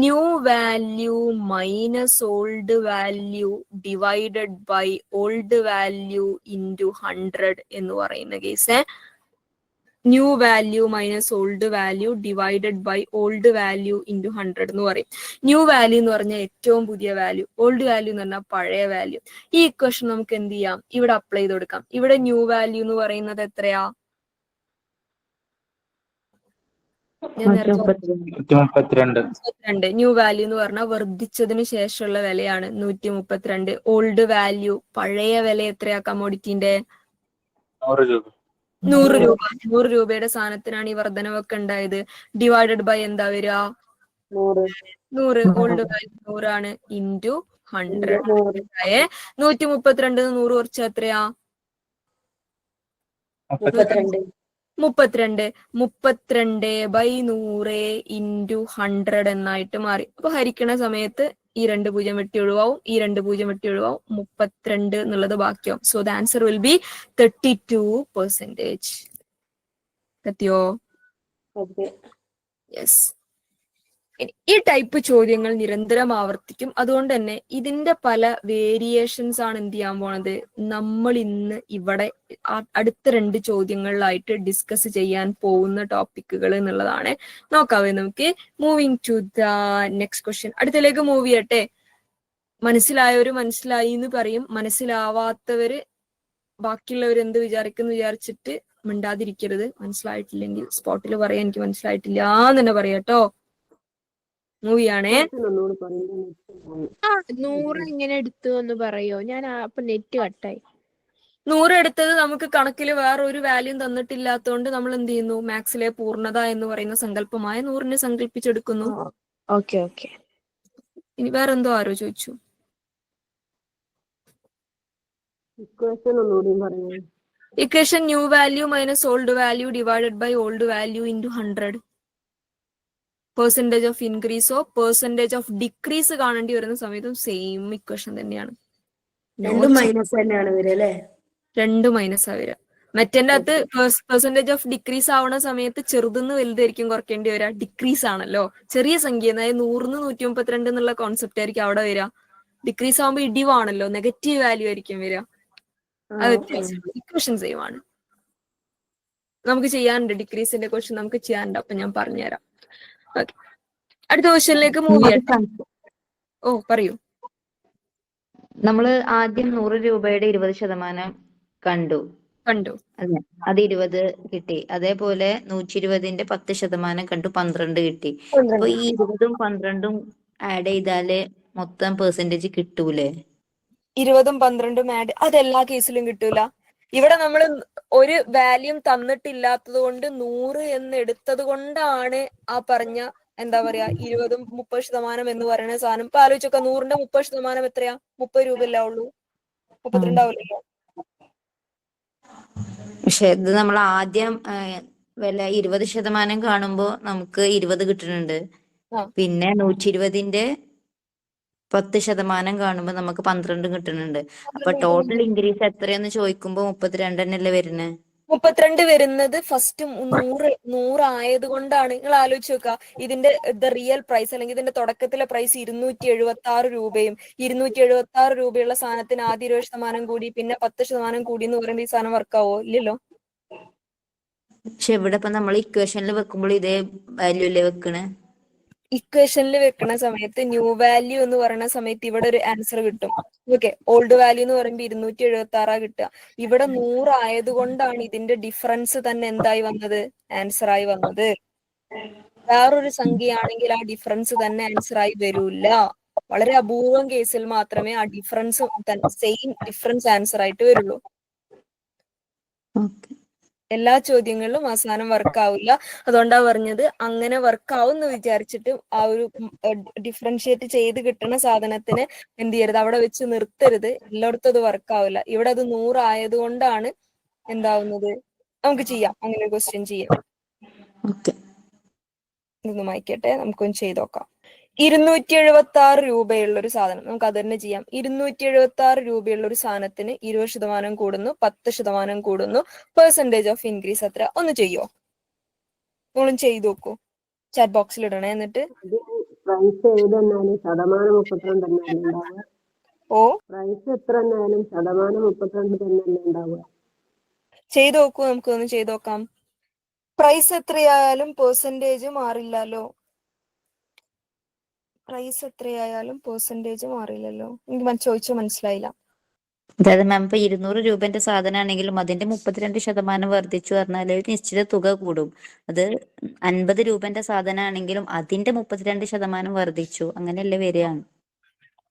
A: new value minus old value divided by old value into 100 എന്ന് പറയുന്ന കേസ്. New value minus old value divided by old value into 100 എന്ന് പറയും. ന്യൂ വാല്യൂ എന്ന് പറഞ്ഞാൽ ഏറ്റവും പുതിയ വാല്യൂ, ഓൾഡ് വാല്യൂ എന്ന് പറഞ്ഞാൽ പഴയ വാല്യൂ. ഈ ഇക്വേഷൻ നമുക്ക് എന്ത് ചെയ്യാം, ഇവിടെ അപ്ലൈ ചെയ്ത് കൊടുക്കാം. ഇവിടെ ന്യൂ വാല്യൂ എന്ന് പറയുന്നത് എത്രയാ? ഞാൻ നേരത്തെ 132. ന്യൂ വാല്യൂ എന്ന് പറഞ്ഞാൽ വർദ്ധിച്ചതിന് ശേഷമുള്ള വിലയാണ് 132. ഓൾഡ് വാല്യൂ പഴയ വില എത്രയാ കമോഡിറ്റിന്റെ?
D: 100 രൂപ.
A: 100 രൂപ. 100 രൂപയുടെ സാധനത്തിനാണ് ഈ വർധനവൊക്കെ ഉണ്ടായത്. ഡിവൈഡഡ് ബൈ എന്താ വരിക? 100. ഓൾഡ് വാല്യൂ 100 ആണ് ഇൻറ്റു 100. 132 100 കുറച്ച് എത്രയാ? 32. 32 ബൈ 100 ഇൻറ്റു 100 എന്നായിട്ട് മാറി. അപ്പൊ ഹരിക്കണ സമയത്ത് ഈ 2 0 വെട്ടി ഒഴിവാവും, ഈ 2 0 വെട്ടി ഒഴിവാവും, 32 എന്നുള്ളത് ബാക്കിയാവും. So the answer will be 32%. എത്തിയോ? യെസ്. ഈ ടൈപ്പ് ചോദ്യങ്ങൾ നിരന്തരം ആവർത്തിക്കും. അതുകൊണ്ട് തന്നെ ഇതിന്റെ പല വേരിയേഷൻസ് ആണ് എന്ത് ചെയ്യാൻ പോണത്, നമ്മൾ ഇന്ന് ഇവിടെ അടുത്ത 2 ചോദ്യങ്ങളിലായിട്ട് ഡിസ്കസ് ചെയ്യാൻ പോകുന്ന ടോപ്പിക്കുകൾ എന്നുള്ളതാണ്. നോക്കാവേ നമുക്ക്. Moving to the next question. അടുത്തലേക്ക് മൂവ് ചെയ്യട്ടെ. മനസ്സിലായവര് മനസ്സിലായി എന്ന് പറയും, മനസ്സിലാവാത്തവര് ബാക്കിയുള്ളവർ എന്ത് വിചാരിക്കുന്നു വിചാരിച്ചിട്ട് മിണ്ടാതിരിക്കരുത്. മനസ്സിലായിട്ടില്ലെങ്കിൽ സ്പോട്ടിൽ പറയാൻ എനിക്ക് മനസ്സിലായിട്ടില്ല എന്ന് തന്നെ പറയാട്ടോ. മൂവിയാണേ.
E: 100 എങ്ങനെ എടുത്തു എന്ന് പറയോ? ഞാൻ അപ്പൊ നെറ്റ് കട്ടായി.
A: 100 എടുത്തത് നമുക്ക് കണക്കിൽ വേറെ ഒരു വാല്യൂ തന്നിട്ടില്ലാത്തതുകൊണ്ട് നമ്മൾ എന്ത് ചെയ്യുന്നു, മാത്സിലെ പൂർണ്ണത എന്ന് പറയുന്ന സങ്കല്പമായ 100നെ സങ്കല്പിച്ചെടുക്കുന്നു.
E: ഓക്കെ.
A: ഇനി വേറെ എന്തോ ആരോ ചോദിച്ചു. Equation new value minus old value divided by old value into 100. Percentage of ഇൻക്രീസോ പെർസെന്റേജ് ഓഫ് ഡിക്രീസ് കാണേണ്ടി വരുന്ന സമയത്തും സെയിം ഇക്വേഷൻ തന്നെയാണ്. 2 മൈനസ് ആ വരിക. മറ്റേന്റെ അകത്ത് പെർസെന്റേജ് ഓഫ് ഡിക്രീസ് ആവുന്ന സമയത്ത് ചെറുതെന്ന് വലുതായിരിക്കും കുറയ്ക്കേണ്ടി വരിക. ഡിക്രീസ് ആണല്ലോ, ചെറിയ സംഖ്യ, അതായത് 100 132 എന്നുള്ള കോൺസെപ്റ്റ് ആയിരിക്കും അവിടെ വരിക. ഡിക്രീസ് ആവുമ്പോൾ ഇടിവാണല്ലോ, നെഗറ്റീവ് വാല്യൂ ആയിരിക്കും വരിക. അത് ഇക്വേഷൻ സെയിം ആണ്. നമുക്ക് ചെയ്യാനുണ്ട് ഡിക്രീസിന്റെ ക്വസ്റ്റ്യൻ നമുക്ക് ചെയ്യാനുണ്ട്. അപ്പൊ ഞാൻ പറഞ്ഞുതരാം. ഓക്കെ, അടുത്ത ക്വസ്റ്റ്യനിലേക്ക് മൂവ് ചെയ്യാം. ഓ പറയൂ.
F: നമ്മള് ആദ്യം 100 രൂപയുടെ 20% കണ്ടു. അതെ, അത് 20 കിട്ടി. അതേപോലെ 120ന്റെ 10% കണ്ടു, 12 കിട്ടി. അപ്പൊ ഈ 20ഉം 12ഉം ആഡ് ചെയ്താല് മൊത്തം പെർസെന്റേജ് കിട്ടൂലേ?
A: 20ഉം 12ഉം ആഡ്, അതെല്ലാ കേസിലും കിട്ടൂല. ഇവിടെ നമ്മൾ ഒരു വാല്യൂ തന്നിട്ടില്ലാത്തത് കൊണ്ട് 100 എന്ന് എടുത്തത് കൊണ്ടാണ് ആ പറഞ്ഞ എന്താ പറയാ 20ഉം 30% എന്ന് പറയുന്ന സാധനം. ഇപ്പൊ ആലോചിച്ചൊക്കെ, 100ന്റെ 30% എത്രയാ? 30 രൂപ അല്ലേ ഉള്ളൂ, 32 ആവില്ലല്ലോ.
F: പക്ഷെ ഇത് നമ്മൾ ആദ്യം വില 20% കാണുമ്പോ നമുക്ക് 20 കിട്ടുന്നുണ്ട്. പിന്നെ 120ന്റെ 10% കാണുമ്പോ നമുക്ക് 12 കിട്ടുന്നുണ്ട്. അപ്പൊ ടോട്ടൽ ഇൻക്രീസ് എത്രയെന്ന് ചോദിക്കുമ്പോ 32 തന്നെയല്ലേ വരുന്നത്?
A: 32 വരുന്നത് ഫസ്റ്റ് 100 ആയത് കൊണ്ടാണ്. നിങ്ങൾ ആലോചിച്ച് നോക്കുക, ഇതിന്റെ റിയൽ പ്രൈസ് അല്ലെങ്കിൽ ഇതിന്റെ തുടക്കത്തിലെ പ്രൈസ് 276 രൂപയും 276 രൂപയുള്ള സാധനത്തിന് ആദ്യം 20% കൂടി പിന്നെ 10% കൂടി എന്ന് പറയുമ്പോൾ ഈ സാധനം വർക്കാവോ? ഇല്ലല്ലോ.
F: പക്ഷെ ഇവിടെ ഇപ്പൊ നമ്മൾ ഇക്വേഷനിൽ വെക്കുമ്പോൾ ഇതേ വാല്യൂ അല്ലേ വെക്കണേ?
A: ഇക്വേഷനിൽ വെക്കുന്ന സമയത്ത് ന്യൂ വാല്യൂ എന്ന് പറയുന്ന സമയത്ത് ഇവിടെ ഒരു ആൻസർ കിട്ടും. ഓക്കെ, ഓൾഡ് വാല്യൂ എന്ന് പറയുമ്പോൾ 276 കിട്ടുക. ഇവിടെ 100 ആയത് കൊണ്ടാണ് ഇതിന്റെ ഡിഫറൻസ് തന്നെ എന്തായി വന്നത്, ആൻസർ ആയി വന്നത്. വേറൊരു സംഖ്യയാണെങ്കിൽ ആ ഡിഫറൻസ് തന്നെ ആൻസർ ആയി വരൂല്ല. വളരെ അപൂർവം കേസിൽ മാത്രമേ ആ ഡിഫറൻസ് സെയിം ഡിഫറൻസ് ആൻസർ ആയിട്ട് വരുള്ളൂ.
F: ഓക്കെ.
A: എല്ലാ ചോദ്യങ്ങളിലും അവസാനം വർക്ക് ആവില്ല. അതുകൊണ്ടാ പറഞ്ഞത് അങ്ങനെ വർക്ക് ആവും എന്ന് വിചാരിച്ചിട്ട് ആ ഒരു ഡിഫറൻഷിയേറ്റ് ചെയ്ത് കിട്ടുന്ന സാധനത്തിന് എന്ത് ചെയ്യരുത്, അവിടെ വെച്ച് നിർത്തരുത്. എല്ലായിടത്തും അത് വർക്ക് ആവില്ല. ഇവിടെ അത് 100 ആയതുകൊണ്ടാണ് എന്താവുന്നത്. നമുക്ക് ചെയ്യാം, അങ്ങനെ ഒരു ക്വസ്റ്റ്യൻ ചെയ്യാം.
F: ഓക്കെ.
A: ഇതൊന്ന് മായ്ക്കട്ടെ, നമുക്കൊന്ന് ചെയ്ത് നോക്കാം. 276 രൂപയുള്ള ഒരു സാധനം, നമുക്ക് അത് തന്നെ ചെയ്യാം. 276 രൂപയുള്ള ഒരു സാധനത്തിന് 20% കൂടുന്നു, 10% കൂടുന്നു. പെർസെന്റേജ് ഓഫ് ഇൻക്രീസ് എത്ര? ഒന്ന് ചെയ്യോ? നിങ്ങളും ചെയ്തു നോക്കൂ, ചാറ്റ് ബോക്സിൽ ഇടണേ. എന്നിട്ട്
G: പ്രൈസ് ഏതെന്നാലും ശതമാനം 32 തന്നെയല്ലേ ഉണ്ടാവുക?
A: ഓ
G: പ്രൈസ് എത്ര എന്നാലും ശതമാനം 32 തന്നെയല്ലേ ഉണ്ടാവുക?
A: ചെയ്തു നോക്കൂ, നമുക്കൊന്ന് ചെയ്തു നോക്കാം. പ്രൈസ് എത്രയായാലും പെർസെന്റേജ് മാറില്ലല്ലോ. പ്രൈസ് എത്രയായാലും പെർസെന്റേജ് മാറില്ലല്ലോ. എനിക്ക് ചോദിച്ചു മനസ്സിലായില്ല.
F: അതായത് മാം ഇപ്പൊ 200 രൂപന്റെ സാധനമാണെങ്കിലും അതിന്റെ 32% വർദ്ധിച്ചു പറഞ്ഞാൽ ഒരു നിശ്ചിത തുക കൂടും. അത് 50 രൂപന്റെ സാധനമാണെങ്കിലും അതിന്റെ 32% വർദ്ധിച്ചു, അങ്ങനെയല്ലേ വരികയാണ്.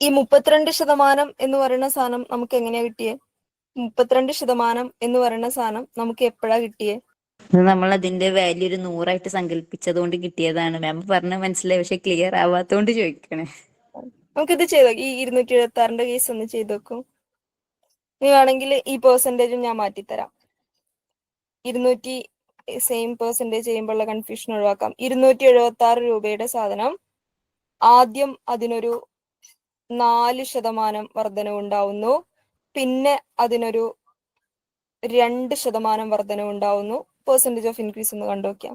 A: ഈ 32% എന്ന് പറയുന്ന സാധനം നമുക്ക് എങ്ങനെയാ കിട്ടിയേ? 32% എന്ന് പറയുന്ന സാധനം നമുക്ക് എപ്പോഴാ കിട്ടിയേ?
F: ഇത് നമ്മൾ അതിന്റെ വാല്യൂ ഒരു 100 സങ്കല്പിച്ചത് കൊണ്ട് കിട്ടിയതാണ്. മാം പറഞ്ഞ മനസ്സിലായി, പക്ഷെ ക്ലിയർ ആവാത്തോണ്ട് ചോദിക്കണേ.
A: നമുക്കിത് ചെയ്തോ, ഈ 276ന്റെ കേസ് ഒന്ന് ചെയ്ത് നോക്കൂ. നീ വേണമെങ്കിൽ ഈ പെർസെന്റേജും ഞാൻ മാറ്റിത്തരാം. 200 സെയിം പെർസെന്റേജ് ചെയ്യുമ്പോഴുള്ള കൺഫ്യൂഷൻ ഒഴിവാക്കാം. 276 രൂപയുടെ സാധനം ആദ്യം അതിനൊരു 4% വർധനവ് ഉണ്ടാവുന്നു, പിന്നെ അതിനൊരു 2% വർധനവ് ഉണ്ടാവുന്നു. പെർസെന്റേജ് ഓഫ് ഇൻക്രീസ് ഒന്ന് കണ്ടുനോക്കാം.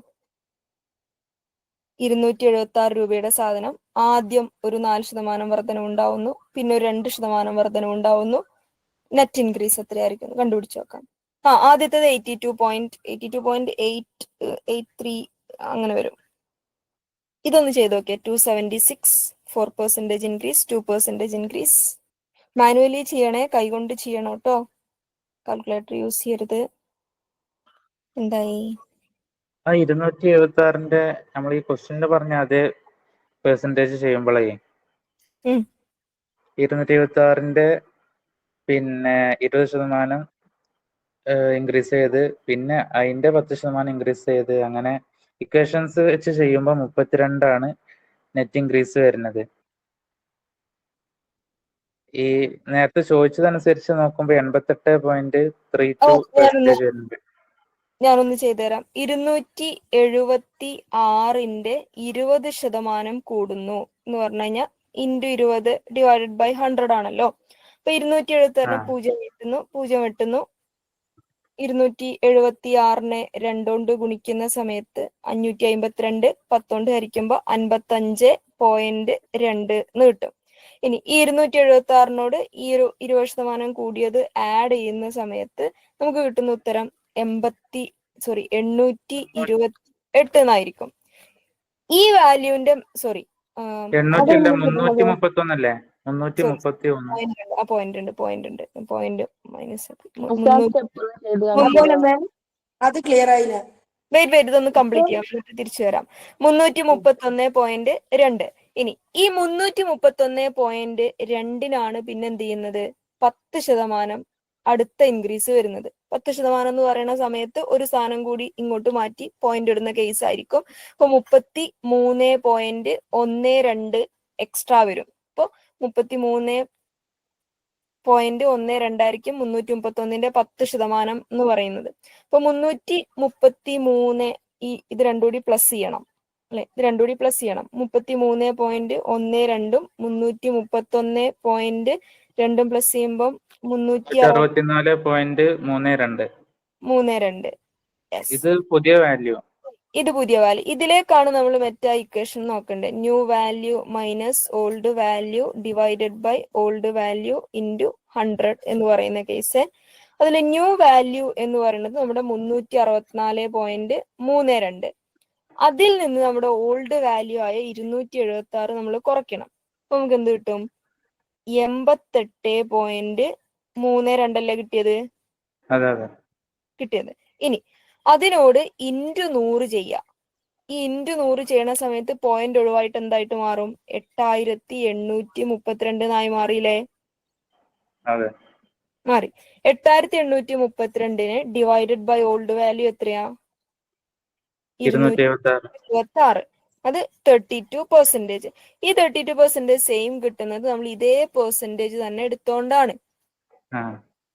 A: 276 രൂപയുടെ സാധനം ആദ്യം ഒരു 4% വർധനവ് ഉണ്ടാവുന്നു, പിന്നെ ഒരു 2% വർധനവ് ഉണ്ടാവുന്നു. നെറ്റ് ഇൻക്രീസ് എത്രയായിരിക്കും കണ്ടുപിടിച്ച് നോക്കാം. ആദ്യത്തേത് 82.83 അങ്ങനെ വരും. ഇതൊന്ന് ചെയ്ത് നോക്കിയേ. 276 4% ഇൻക്രീസ്, 2% ഇൻക്രീസ്. മാനുവലി ചെയ്യണേ, കൈകൊണ്ട് ചെയ്യണം കേട്ടോ, കാൽക്കുലേറ്റർ യൂസ് ചെയ്യരുത്. എന്തായി?
B: 276ന്റെ നമ്മൾ ഈ ക്വസ്റ്റ്യനിൽ പറഞ്ഞ അതേ പെർസെന്റേജ് ചെയ്യുമ്പോഴേ 276ന്റെ പിന്നെ 20% ഇൻക്രീസ് ചെയ്ത് പിന്നെ അതിന്റെ 10% ഇൻക്രീസ് ചെയ്ത് അങ്ങനെ ഇക്വേഷൻസ് വെച്ച് ചെയ്യുമ്പോൾ 32 നെറ്റ് ഇൻക്രീസ് വരുന്നത്. ഈ നേരത്തെ ചോദിച്ചതനുസരിച്ച് നോക്കുമ്പോൾ 88.32% വരുന്നുണ്ട്.
A: ഞാനൊന്ന് ചെയ്തുതരാം. 276ന്റെ 20% കൂടുന്നു എന്ന് പറഞ്ഞു കഴിഞ്ഞാൽ ഇൻറ്റു 20 ഡിവൈഡഡ് ബൈ 100 ആണല്ലോ. അപ്പൊ 276 0 വെട്ടുന്നു, 0 വെട്ടുന്നു. 276നെ 2 കൊണ്ട് ഗുണിക്കുന്ന സമയത്ത് 552, 10 കൊണ്ട് ഹരിക്കുമ്പോ 55.2 എന്ന് കിട്ടും. ഇനി ഈ 276നോട് ഈ ഒരു 20% കൂടിയത് ആഡ് ചെയ്യുന്ന സമയത്ത് നമുക്ക് കിട്ടുന്ന ഉത്തരം 828 എന്നായിരിക്കും. ഈ വാല്യൂവിന്റെ
B: 331 അല്ലേ? 331.
A: പോയിന്റ് മൈനസ്
H: അത് ക്ലിയർ ആയില്ല.
A: വെയിറ്റ് ഇതൊന്ന് കംപ്ലീറ്റ് ചെയ്യാം, എന്നിട്ട് തിരിച്ചു വരാം. 331.2. ഇനി ഈ 331.2 പിന്നെ എന്ത് ചെയ്യുന്നത്? 10% അടുത്ത ഇൻക്രീസ് വരുന്നത്. 10% എന്ന് പറയുന്ന സമയത്ത് ഒരു സാധനം കൂടി ഇങ്ങോട്ട് മാറ്റി പോയിന്റ് ഇടുന്ന കേസ് ആയിരിക്കും. അപ്പൊ 33.12 എക്സ്ട്രാ വരും. അപ്പൊ 33.12 ആയിരിക്കും 331ന്റെ 10% എന്ന് പറയുന്നത്. അപ്പൊ 333 ഇത് രണ്ടും കൂടി പ്ലസ് ചെയ്യണം അല്ലെ? ഇത് രണ്ടും കൂടി പ്ലസ് ചെയ്യണം. 33.12 331.2 പ്ലസ് ചെയ്യുമ്പോൾ
B: 364.32. ഇത് പുതിയ വാല്യൂ.
A: ഇത് പുതിയ വാല്യൂ. ഇതിലേക്കാണ് നമ്മൾ മെറ്റാ ഇക്വേഷൻ നോക്കേണ്ടത്. New value minus old value divided by old value into 100 എന്ന് പറയുന്ന കേസ്. അതിൽ ന്യൂ വാല്യൂ എന്ന് പറയുന്നത് നമ്മുടെ 364.32. അതിൽ നിന്ന് നമ്മുടെ ഓൾഡ് വാല്യൂ ആയ 276 നമ്മൾ കുറയ്ക്കണം. അപ്പൊ നമുക്ക് എന്ത് കിട്ടും? 88.32 അല്ലേ കിട്ടിയത്? കിട്ടിയത്. ഇനി അതിനോട് ഇൻറ്റു 100 ചെയ്യാം. ഈ ഇൻറ്റു 100 ചെയ്യണ സമയത്ത് പോയിന്റ് ഒഴിവായിട്ട് എന്തായിട്ട് മാറും? 8832 മാറിയില്ലേ?
B: അതെ.
A: മാറി. 8832 ഡിവൈഡഡ് ബൈ ഓൾഡ് വാല്യൂ എത്രയാ?
B: 276.
A: അത് 32%. ഈ 32% സെയിം കിട്ടുന്നത് നമ്മൾ ഇതേ പെർസെന്റേജ് തന്നെ എടുത്തോണ്ടാണ്.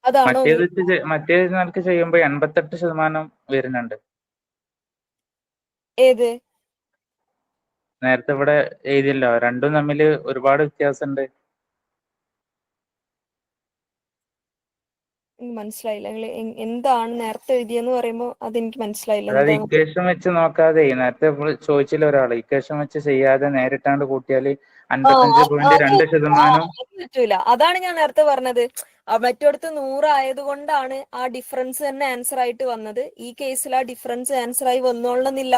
A: അതാണോ
B: മറ്റേത് നിനക്ക് ചെയ്യുമ്പോ 88% വരുന്നുണ്ട്.
A: ഏത്?
B: നേരത്തെ ഇവിടെ എഴുതിയല്ലോ, രണ്ടും തമ്മിൽ ഒരുപാട് വ്യത്യാസമുണ്ട്.
A: മനസ്സിലായില്ല. നിങ്ങൾ എന്താണ് നേരത്തെ എഴുതിയെന്ന് പറയുമ്പോ അതെനിക്ക് മനസ്സിലായില്ല.
B: അതായത്
A: എന്താണ്?
B: ഇക്വേഷൻ വെച്ച് നോക്കാതെ, നേരത്തെ ചോദിച്ചില്ല ഒരാള്, ഇക്വേഷൻ വെച്ച് ചെയ്യാതെ നേരിട്ടാണ്ട് കൂട്ടിയാല് 55.2%
A: പറ്റൂല. അതാണ് ഞാൻ നേരത്തെ പറഞ്ഞത്. മറ്റോടത്ത് 100 ആയതുകൊണ്ടാണ് ആ ഡിഫറൻസ് തന്നെ ആൻസർ ആയിട്ട് വന്നത്. ഈ കേസിൽ ആ ഡിഫറൻസ് ആൻസർ ആയി വന്നോളണമെന്നില്ല.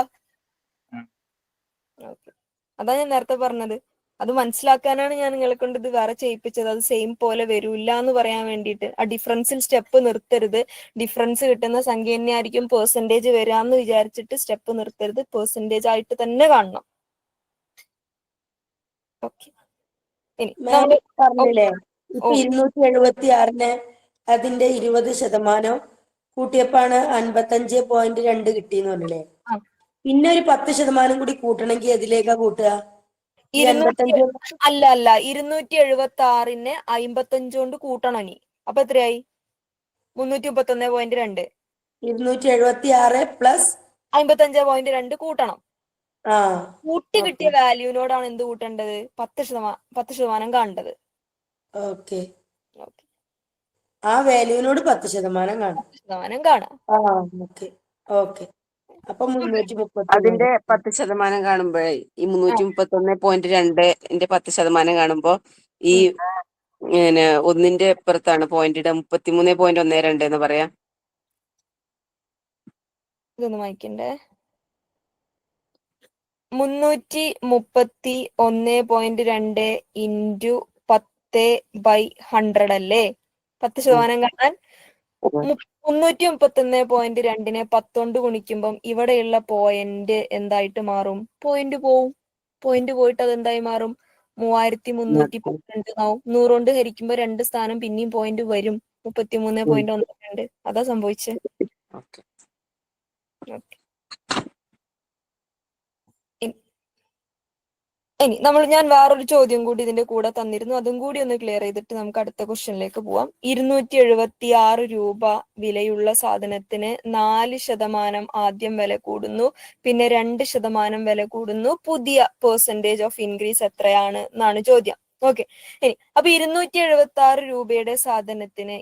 A: അതാ ഞാൻ നേരത്തെ പറഞ്ഞത്. അത് മനസ്സിലാക്കാനാണ് ഞാൻ നിങ്ങളെ കൊണ്ട് ഇത് വേറെ ചെയ്യിപ്പിച്ചത്. അത് സെയിം പോലെ വരൂല്ല എന്ന് പറയാൻ വേണ്ടിയിട്ട്. ആ ഡിഫറൻസിൽ സ്റ്റെപ്പ് നിർത്തരുത്. ഡിഫറൻസ് കിട്ടുന്ന സംഖ്യ തന്നെയായിരിക്കും പെർസെന്റേജ് വരാന്ന് വിചാരിച്ചിട്ട് സ്റ്റെപ്പ് നിർത്തരുത്. പെർസെന്റേജ് ആയിട്ട് തന്നെ കാണണം. ഓക്കെ. ഇനി
H: മാം പറഞ്ഞില്ലേ ഇപ്പൊ 276 അതിന്റെ 20% കൂട്ടിയപ്പാണ് 55.2 കിട്ടിയെന്ന് പറഞ്ഞില്ലേ? പിന്നെ ഒരു 10% കൂടി കൂട്ടണമെങ്കിൽ എതിലേക്കാ കൂട്ടുക?
A: 276നെ 55 കൊണ്ട് കൂട്ടണം ഇനി. അപ്പൊ എത്രയായി? 331.2.
H: 276 പ്ലസ്
A: 55.2 കൂട്ടണം.
H: ആ
A: കൂട്ടി കിട്ടിയ വാല്യൂവിനോടാണ് എന്ത് കൂട്ടേണ്ടത്? 10% കാണേണ്ടത്.
H: ഓക്കെ. ആ വാല്യൂവിനോട് 10% കാണാം.
A: 10% കാണാം.
H: ഓക്കെ. അപ്പൊ 330.
I: അതിന്റെ 10% കാണുമ്പോഴേ ഈ 331.2ന്റെ 10% കാണുമ്പോ ഈ ഒന്നിന്റെ അപ്പുറത്താണ് പോയിന്റിന്റെ 33.12 എന്ന് പറയാം.
A: ഇതൊന്ന് വായിക്കണ്ടേ. 331.2 ഇൻറ്റു 10/100 അല്ലേ? 10% കാണാൻ 331.2നെ 10 കൊണ്ട് ഗുണിക്കുമ്പം ഇവിടെയുള്ള പോയിന്റ് എന്തായിട്ട് മാറും? പോയിന്റ് പോവും. പോയിന്റ് പോയിട്ട് അത് എന്തായി മാറും? 3312 ആവും. 100 കൊണ്ട് ഹരിക്കുമ്പോ 2 സ്ഥാനം പിന്നെയും പോയിന്റ് വരും. 33.12. അതാ സംഭവിച്ചേ. ഇനി ഞാൻ വേറൊരു ചോദ്യം കൂടി ഇതിന്റെ കൂടെ തന്നിരുന്നു. അതും കൂടി ഒന്ന് ക്ലിയർ ചെയ്തിട്ട് നമുക്ക് അടുത്ത ക്വസ്റ്റ്യനിലേക്ക് പോവാം. 276 രൂപ വിലയുള്ള സാധനത്തിന് 4% ആദ്യം വില കൂടുന്നു, പിന്നെ 2% വില കൂടുന്നു. പുതിയ പെർസെന്റേജ് ഓഫ് ഇൻക്രീസ് എത്രയാണ് എന്നാണ് ചോദ്യം. ഓക്കെ. ഇനി അപ്പൊ 276 രൂപയുടെ സാധനത്തിന്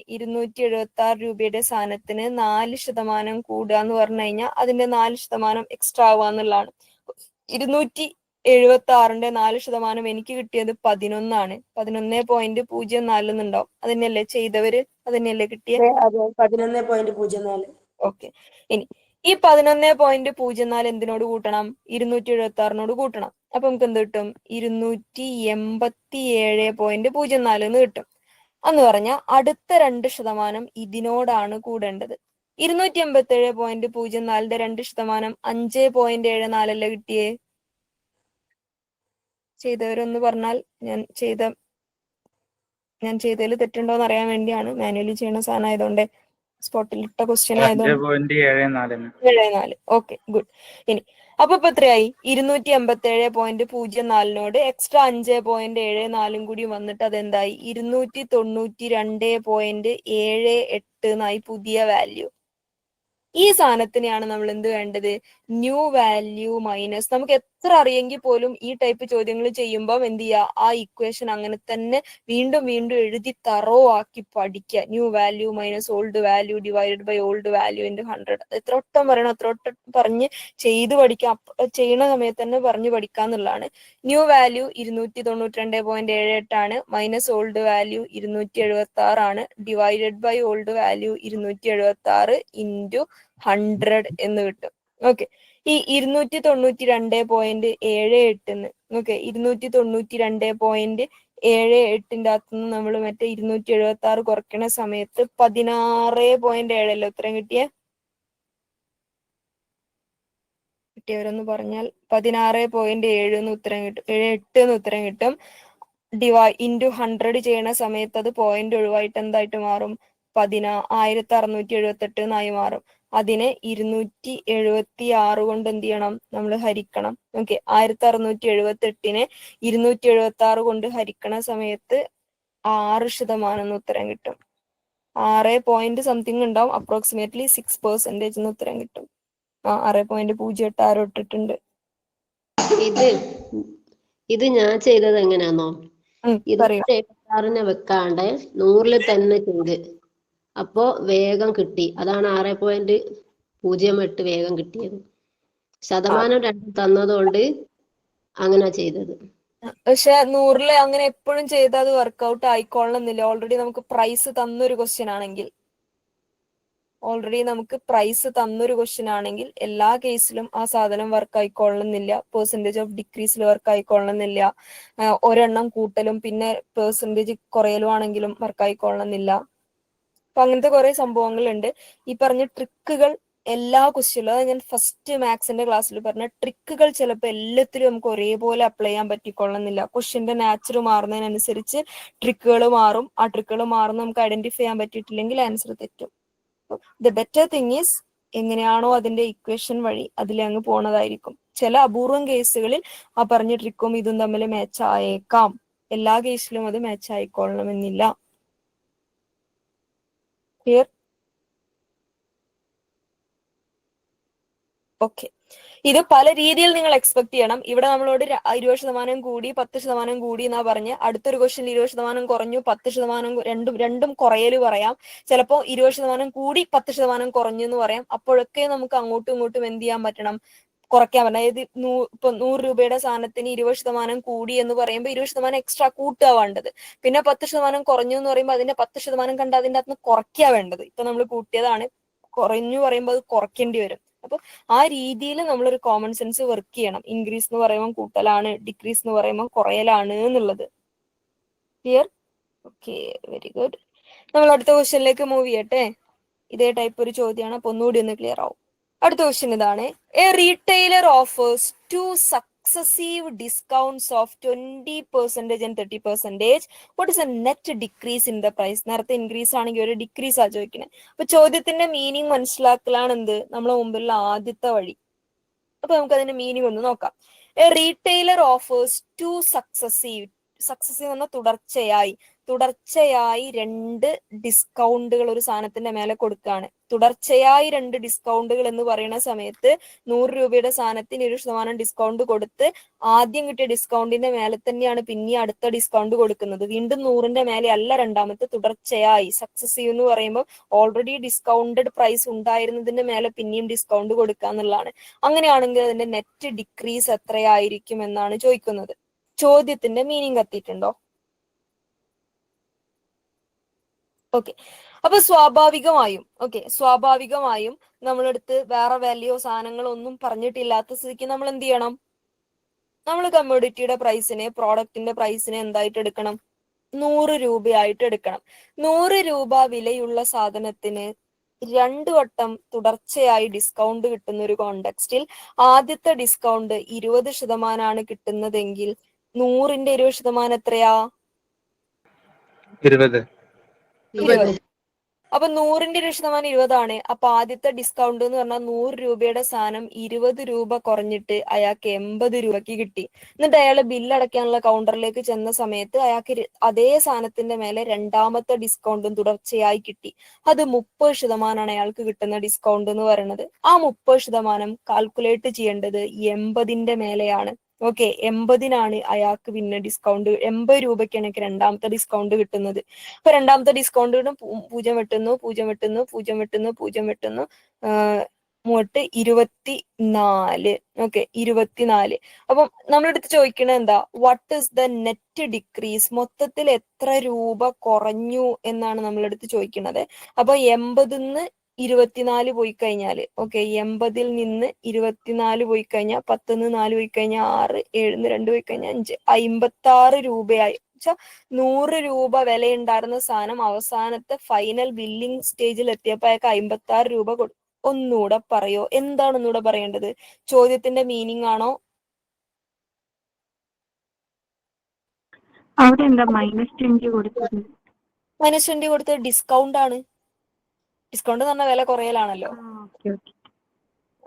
A: 4% കൂടുക എന്ന് പറഞ്ഞു കഴിഞ്ഞാൽ അതിന്റെ 4% എക്സ്ട്രാ ആവുക എന്നുള്ളതാണ്. 276ന്റെ 4% എനിക്ക് കിട്ടിയത് 11 ആണ്. 11.04 എന്നുണ്ടാവും. അതന്നെയല്ലേ ചെയ്തവര്? അതന്നെയല്ലേ കിട്ടിയത്?
H: 11.04.
A: ഓക്കെ. ഇനി ഈ 11.04 എന്തിനോട് കൂട്ടണം? 276നോട് കൂട്ടണം. അപ്പൊ നമുക്ക് എന്ത് കിട്ടും? 287.04 എന്ന് കിട്ടും. എന്ന് പറഞ്ഞാൽ അടുത്ത 2% ഇതിനോടാണ് കൂടേണ്ടത്. 287.04ന്റെ 2% 5.74 അല്ലേ കിട്ടിയേ? ചെയ്തവരൊന്ന് പറഞ്ഞാൽ ഞാൻ ചെയ്തതിൽ തെറ്റുണ്ടോന്ന് അറിയാൻ വേണ്ടിയാണ്. മാനുവലി ചെയ്യുന്ന സാധനം ആയതുകൊണ്ട്, സ്പോട്ടിൽ ഇട്ട ക്വസ്റ്റ്യൻ ആയതുകൊണ്ട് 5.74. Okay, good. ഇനി അപ്പൊ എത്രയായി? 287.04നോട് എക്സ്ട്രാ 5.74 കൂടി വന്നിട്ട് അതെന്തായി? 292.78 എന്നായി പുതിയ വാല്യൂ. ഈ സാധനത്തിനെയാണ് നമ്മൾ എന്ത് വേണ്ടത്? New value minus. നമുക്ക് എത്ര അറിയെങ്കിൽ പോലും ഈ ടൈപ്പ് ചോദ്യങ്ങൾ ചെയ്യുമ്പോൾ എന്ത് ചെയ്യുക? ആ ഇക്വേഷൻ അങ്ങനെ തന്നെ വീണ്ടും വീണ്ടും എഴുതി തറോ ആക്കി പഠിക്കുക. New value minus old value divided by old value into 100. എത്ര വട്ടം പറയണം അത്ര വട്ടം പറഞ്ഞ് ചെയ്ത് പഠിക്കാം. ചെയ്യണ സമയത്ത് തന്നെ പറഞ്ഞു പഠിക്കാന്നുള്ളതാണ്. ന്യൂ വാല്യൂ 292.78 ആണ്. മൈനസ് ഓൾഡ് വാല്യൂ 276 ആണ്. Divided by old value 276 into 100 എന്ന് കിട്ടും. ഓക്കെ. ഈ 292.78 ഓക്കെ, 292.78ന്റെ അകത്തുനിന്ന് നമ്മൾ മറ്റേ 276 കുറയ്ക്കണ സമയത്ത് 16.7 അല്ലേ ഉത്തരം കിട്ടിയേ? കിട്ടിയവരെന്ന് പറഞ്ഞാൽ 16.7 എന്ന് ഉത്തരം കിട്ടും, 8 എന്ന് ഉത്തരം കിട്ടും. ഇൻറ്റു 100 ചെയ്യണ സമയത്ത് അത് പോയിന്റ് ഒഴിവായിട്ട് എന്തായിട്ട് മാറും? 1678 എന്നായി മാറും. അതിനെ 276 കൊണ്ട് എന്ത് ചെയ്യണം? നമ്മൾ ഹരിക്കണം. ഓക്കെ, 1678നെ 276 കൊണ്ട് ഹരിക്കണ സമയത്ത് 6% എന്ന് ഉത്തരം കിട്ടും. 6 പോയിന്റ് സംതിങ് ഉണ്ടാവും, അപ്രോക്സിമേറ്റ്ലി 6% എന്ന് ഉത്തരം കിട്ടും. 6.08 ഇട്ടിട്ടുണ്ട്.
G: ഇത് ഞാൻ ചെയ്തത് എങ്ങനെയാന്നോ,
A: പറയൂ.
G: 276നെ വെക്കാണ്ട് 100 തന്നെ ചെയ്ത്, അപ്പോ വേഗം കിട്ടി. അതാണ് 6.08 വേഗം കിട്ടിയത്. ശതമാനം 2 തന്നതുകൊണ്ട് അങ്ങനെ ചെയ്തത്.
A: പക്ഷെ 100 അങ്ങനെ എപ്പോഴും ചെയ്താൽ അത് വർക്ക്ഔട്ട് ആയിക്കൊള്ളണമെന്നില്ല. ഓൾറെഡി നമുക്ക് പ്രൈസ് തന്നൊരു ക്വസ്റ്റ്യൻ ആണെങ്കിൽ എല്ലാ കേസിലും ആ സാധനം വർക്ക് ആയിക്കൊള്ളണമെന്നില്ല. പെർസെന്റേജ് ഓഫ് ഡിക്രീസിൽ വർക്ക് ആയിക്കൊള്ളണമെന്നില്ല. ഒരെണ്ണം കൂട്ടലും പിന്നെ പെർസെന്റേജ് കുറയലും ആണെങ്കിലും വർക്ക് ആയിക്കൊള്ളണമെന്നില്ല. അപ്പൊ അങ്ങനത്തെ കുറെ സംഭവങ്ങളുണ്ട്. ഈ പറഞ്ഞ ട്രിക്കുകൾ എല്ലാ ക്വസ്റ്റ്യനിലും, അത് ഞാൻ ഫസ്റ്റ് മാത്സിന്റെ ക്ലാസ്സിൽ പറഞ്ഞ ട്രിക്കുകൾ ചിലപ്പോൾ എല്ലാത്തിലും നമുക്ക് ഒരേപോലെ അപ്ലൈ ചെയ്യാൻ പറ്റിക്കൊള്ളുന്നില്ല. ക്വസ്റ്റ്യന്റെ നാച്ചർ മാറുന്നതിനനുസരിച്ച് ട്രിക്കുകൾ മാറും. ആ ട്രിക്കുകൾ മാറുന്ന നമുക്ക് ഐഡന്റിഫൈ ചെയ്യാൻ പറ്റിയിട്ടില്ലെങ്കിൽ ആൻസർ തെറ്റും. ദ ബെറ്റർ തിങ് ഈസ് എങ്ങനെയാണോ അതിന്റെ ഇക്വേഷൻ വഴി അതിലങ്ങ് പോണതായിരിക്കും. ചില അപൂർവം കേസുകളിൽ ആ പറഞ്ഞ ട്രിക്കും ഇതും തമ്മിൽ മാച്ച് ആയേക്കാം. എല്ലാ കേസിലും അത് മാച്ച് ആയിക്കൊള്ളണമെന്നില്ല. ക്ലിയർ? ഓക്കെ, ഇത് പല രീതിയിൽ നിങ്ങൾ എക്സ്പെക്ട് ചെയ്യണം. ഇവിടെ നമ്മളോട് 20% കൂടി 10% കൂടി എന്നാ പറഞ്ഞ് അടുത്തൊരു ക്വസ്റ്റ്യൻ 20% കുറഞ്ഞു 10% രണ്ടും കുറയല് പറയാം. ചിലപ്പോൾ 20% കൂടി 10% കുറഞ്ഞു എന്ന് പറയാം. അപ്പോഴൊക്കെ നമുക്ക് അങ്ങോട്ടും ഇങ്ങോട്ടും എന്ത് ചെയ്യാൻ പറ്റണം? കുറയ്ക്കാൻ പറ്റണം. അതായത് ഇപ്പൊ 100 രൂപയുടെ സാധനത്തിന് 20% കൂടി എന്ന് പറയുമ്പോൾ 20% എക്സ്ട്രാ കൂട്ടുക വേണ്ടത്. പിന്നെ 10% കുറഞ്ഞു എന്ന് പറയുമ്പോൾ അതിന്റെ 10% കണ്ട് അതിന്റെ അകത്ത് കുറയ്ക്കുക വേണ്ടത്. ഇപ്പൊ നമ്മൾ കൂട്ടിയതാണ്, കുറഞ്ഞു പറയുമ്പോൾ അത് കുറയ്ക്കേണ്ടി വരും. അപ്പൊ ആ രീതിയിൽ നമ്മളൊരു കോമൺ സെൻസ് വർക്ക് ചെയ്യണം. ഇൻക്രീസ് എന്ന് പറയുമ്പോൾ കൂട്ടലാണ്, ഡിക്രീസ് എന്ന് പറയുമ്പോൾ കുറയലാണ് എന്നുള്ളത്. ക്ലിയർ? Okay, very good. നമ്മൾ അടുത്ത ക്വസ്റ്റ്യനിലേക്ക് മൂവ് ചെയ്യട്ടെ. ഇതേ ടൈപ്പ് ഒരു ചോദ്യമാണ്, അപ്പൊ ഒന്നുകൂടി ഒന്ന് ക്ലിയർ ആവും. അടുത്ത ക്വസ്റ്റ്യൻ ഇതാണ്. A retailer offers 2 successive discounts of 20% and 30%. What is a net decrease in the price? നേരത്തെ ഇൻക്രീസ് ആണെങ്കിൽ ഒരു ഡിക്രീസ് ആ ചോദിക്കുന്നത്. അപ്പൊ ചോദ്യത്തിന്റെ മീനിങ് മനസ്സിലാക്കലാണ് എന്ത് നമ്മളെ മുമ്പിലുള്ള ആദ്യത്തെ വഴി. അപ്പൊ നമുക്ക് അതിന്റെ മീനിങ് ഒന്ന് നോക്കാം. എ റീറ്റെയിലർ ഓഫേഴ്സ് 2 successive എന്ന തുടർച്ചയായി 2 ഡിസ്കൗണ്ടുകൾ ഒരു സാധനത്തിന്റെ മേലെ കൊടുക്കുകയാണ്. തുടർച്ചയായി 2 ഡിസ്കൗണ്ടുകൾ എന്ന് പറയുന്ന സമയത്ത് 100 രൂപയുടെ സാധനത്തിന് 20% ഡിസ്കൗണ്ട് കൊടുത്ത് ആദ്യം കിട്ടിയ ഡിസ്കൗണ്ടിന്റെ മേലെ തന്നെയാണ് പിന്നെ അടുത്ത ഡിസ്കൗണ്ട് കൊടുക്കുന്നത്. വീണ്ടും 100ന്റെ മേലെ അല്ല രണ്ടാമത്തെ, തുടർച്ചയായി. സക്സസീവ് എന്ന് പറയുമ്പോൾ ഓൾറെഡി ഡിസ്കൗണ്ടഡ് പ്രൈസ് ഉണ്ടായിരുന്നതിന്റെ മേലെ പിന്നെയും ഡിസ്കൗണ്ട് കൊടുക്കുക എന്നുള്ളതാണ്. അങ്ങനെയാണെങ്കിൽ അതിന്റെ നെറ്റ് ഡിക്രീസ് എത്രയായിരിക്കും എന്നാണ് ചോദിക്കുന്നത്. ചോദ്യത്തിന്റെ മീനിങ് എത്തിയിട്ടുണ്ടോ? ഓക്കെ, അപ്പൊ സ്വാഭാവികമായും നമ്മളെടുത്ത് വേറെ വാല്യൂ സാധനങ്ങളോ ഒന്നും പറഞ്ഞിട്ടില്ലാത്ത സ്ഥിതിക്ക് നമ്മൾ എന്ത് ചെയ്യണം? നമ്മൾ കമ്മോഡിറ്റിയുടെ പ്രൈസിനെ, പ്രോഡക്റ്റിന്റെ പ്രൈസിനെ എന്തായിട്ട് എടുക്കണം? 100 രൂപയായിട്ട് എടുക്കണം. 100 രൂപ വിലയുള്ള സാധനത്തിന് 2 വട്ടം തുടർച്ചയായി ഡിസ്കൗണ്ട് കിട്ടുന്ന ഒരു കോണ്ടെക്സ്റ്റിൽ ആദ്യത്തെ ഡിസ്കൗണ്ട് 20% കിട്ടുന്നതെങ്കിൽ 100ന്റെ 20% എത്രയാ?
B: 20.
A: അപ്പൊ 100ന്റെ 20% 20 അപ്പൊ ആദ്യത്തെ ഡിസ്കൗണ്ട് എന്ന് പറഞ്ഞാൽ 100 രൂപയുടെ സാധനം 20 രൂപ കുറഞ്ഞിട്ട് അയാൾക്ക് 80 രൂപയ്ക്ക് കിട്ടി. എന്നിട്ട് അയാൾ ബില്ലടയ്ക്കാനുള്ള കൗണ്ടറിലേക്ക് ചെന്ന സമയത്ത് അയാൾക്ക് അതേ സാധനത്തിന്റെ മേലെ രണ്ടാമത്തെ ഡിസ്കൗണ്ടും തുടർച്ചയായി കിട്ടി. അത് 30% അയാൾക്ക് കിട്ടുന്ന ഡിസ്കൗണ്ട് എന്ന് പറയുന്നത്. ആ 30% കാൽക്കുലേറ്റ് ചെയ്യേണ്ടത് 80ന്റെ മേലെയാണ്. ഓക്കെ, 80നാണ് അയാൾക്ക് പിന്നെ ഡിസ്കൗണ്ട്. 80 രൂപയ്ക്കാണ് എനിക്ക് രണ്ടാമത്തെ ഡിസ്കൗണ്ട് കിട്ടുന്നത്. അപ്പൊ രണ്ടാമത്തെ ഡിസ്കൗണ്ട് 0 വെട്ടുന്നു 24. ഓക്കെ, 24. അപ്പം നമ്മളെടുത്ത് ചോദിക്കണത് എന്താ? What is the net decrease? മൊത്തത്തിൽ എത്ര രൂപ കുറഞ്ഞു എന്നാണ് നമ്മളെടുത്ത് ചോദിക്കുന്നത്. അപ്പൊ 80ന്ന് 24 പോയി കഴിഞ്ഞാല്, ഓക്കെ, 80ൽ നിന്ന് 24 പോയി കഴിഞ്ഞാൽ 10ന്ന് 4 പോയി കഴിഞ്ഞാൽ 6, 7ന്ന് 2 പോയി കഴിഞ്ഞാൽ 5, 56 രൂപയായി. 100 രൂപ വിലയുണ്ടായിരുന്ന സാധനം അവസാനത്തെ ഫൈനൽ ബില്ലിംഗ് സ്റ്റേജിൽ എത്തിയപ്പോ അയാൾക്ക് 56 രൂപ ഒന്നുകൂടെ പറയോ? എന്താണ് ഒന്നുകൂടെ പറയേണ്ടത്? ചോദ്യത്തിന്റെ മീനിങ് ആണോ?
J: അവിടെ എന്താ -20 കൊടുത്തത്?
A: -20 കൊടുത്തത് ഡിസ്കൗണ്ട് ആണ്. ഡിസ്കൗണ്ട് എന്ന് പറഞ്ഞാൽ വില കുറയലാണല്ലോ.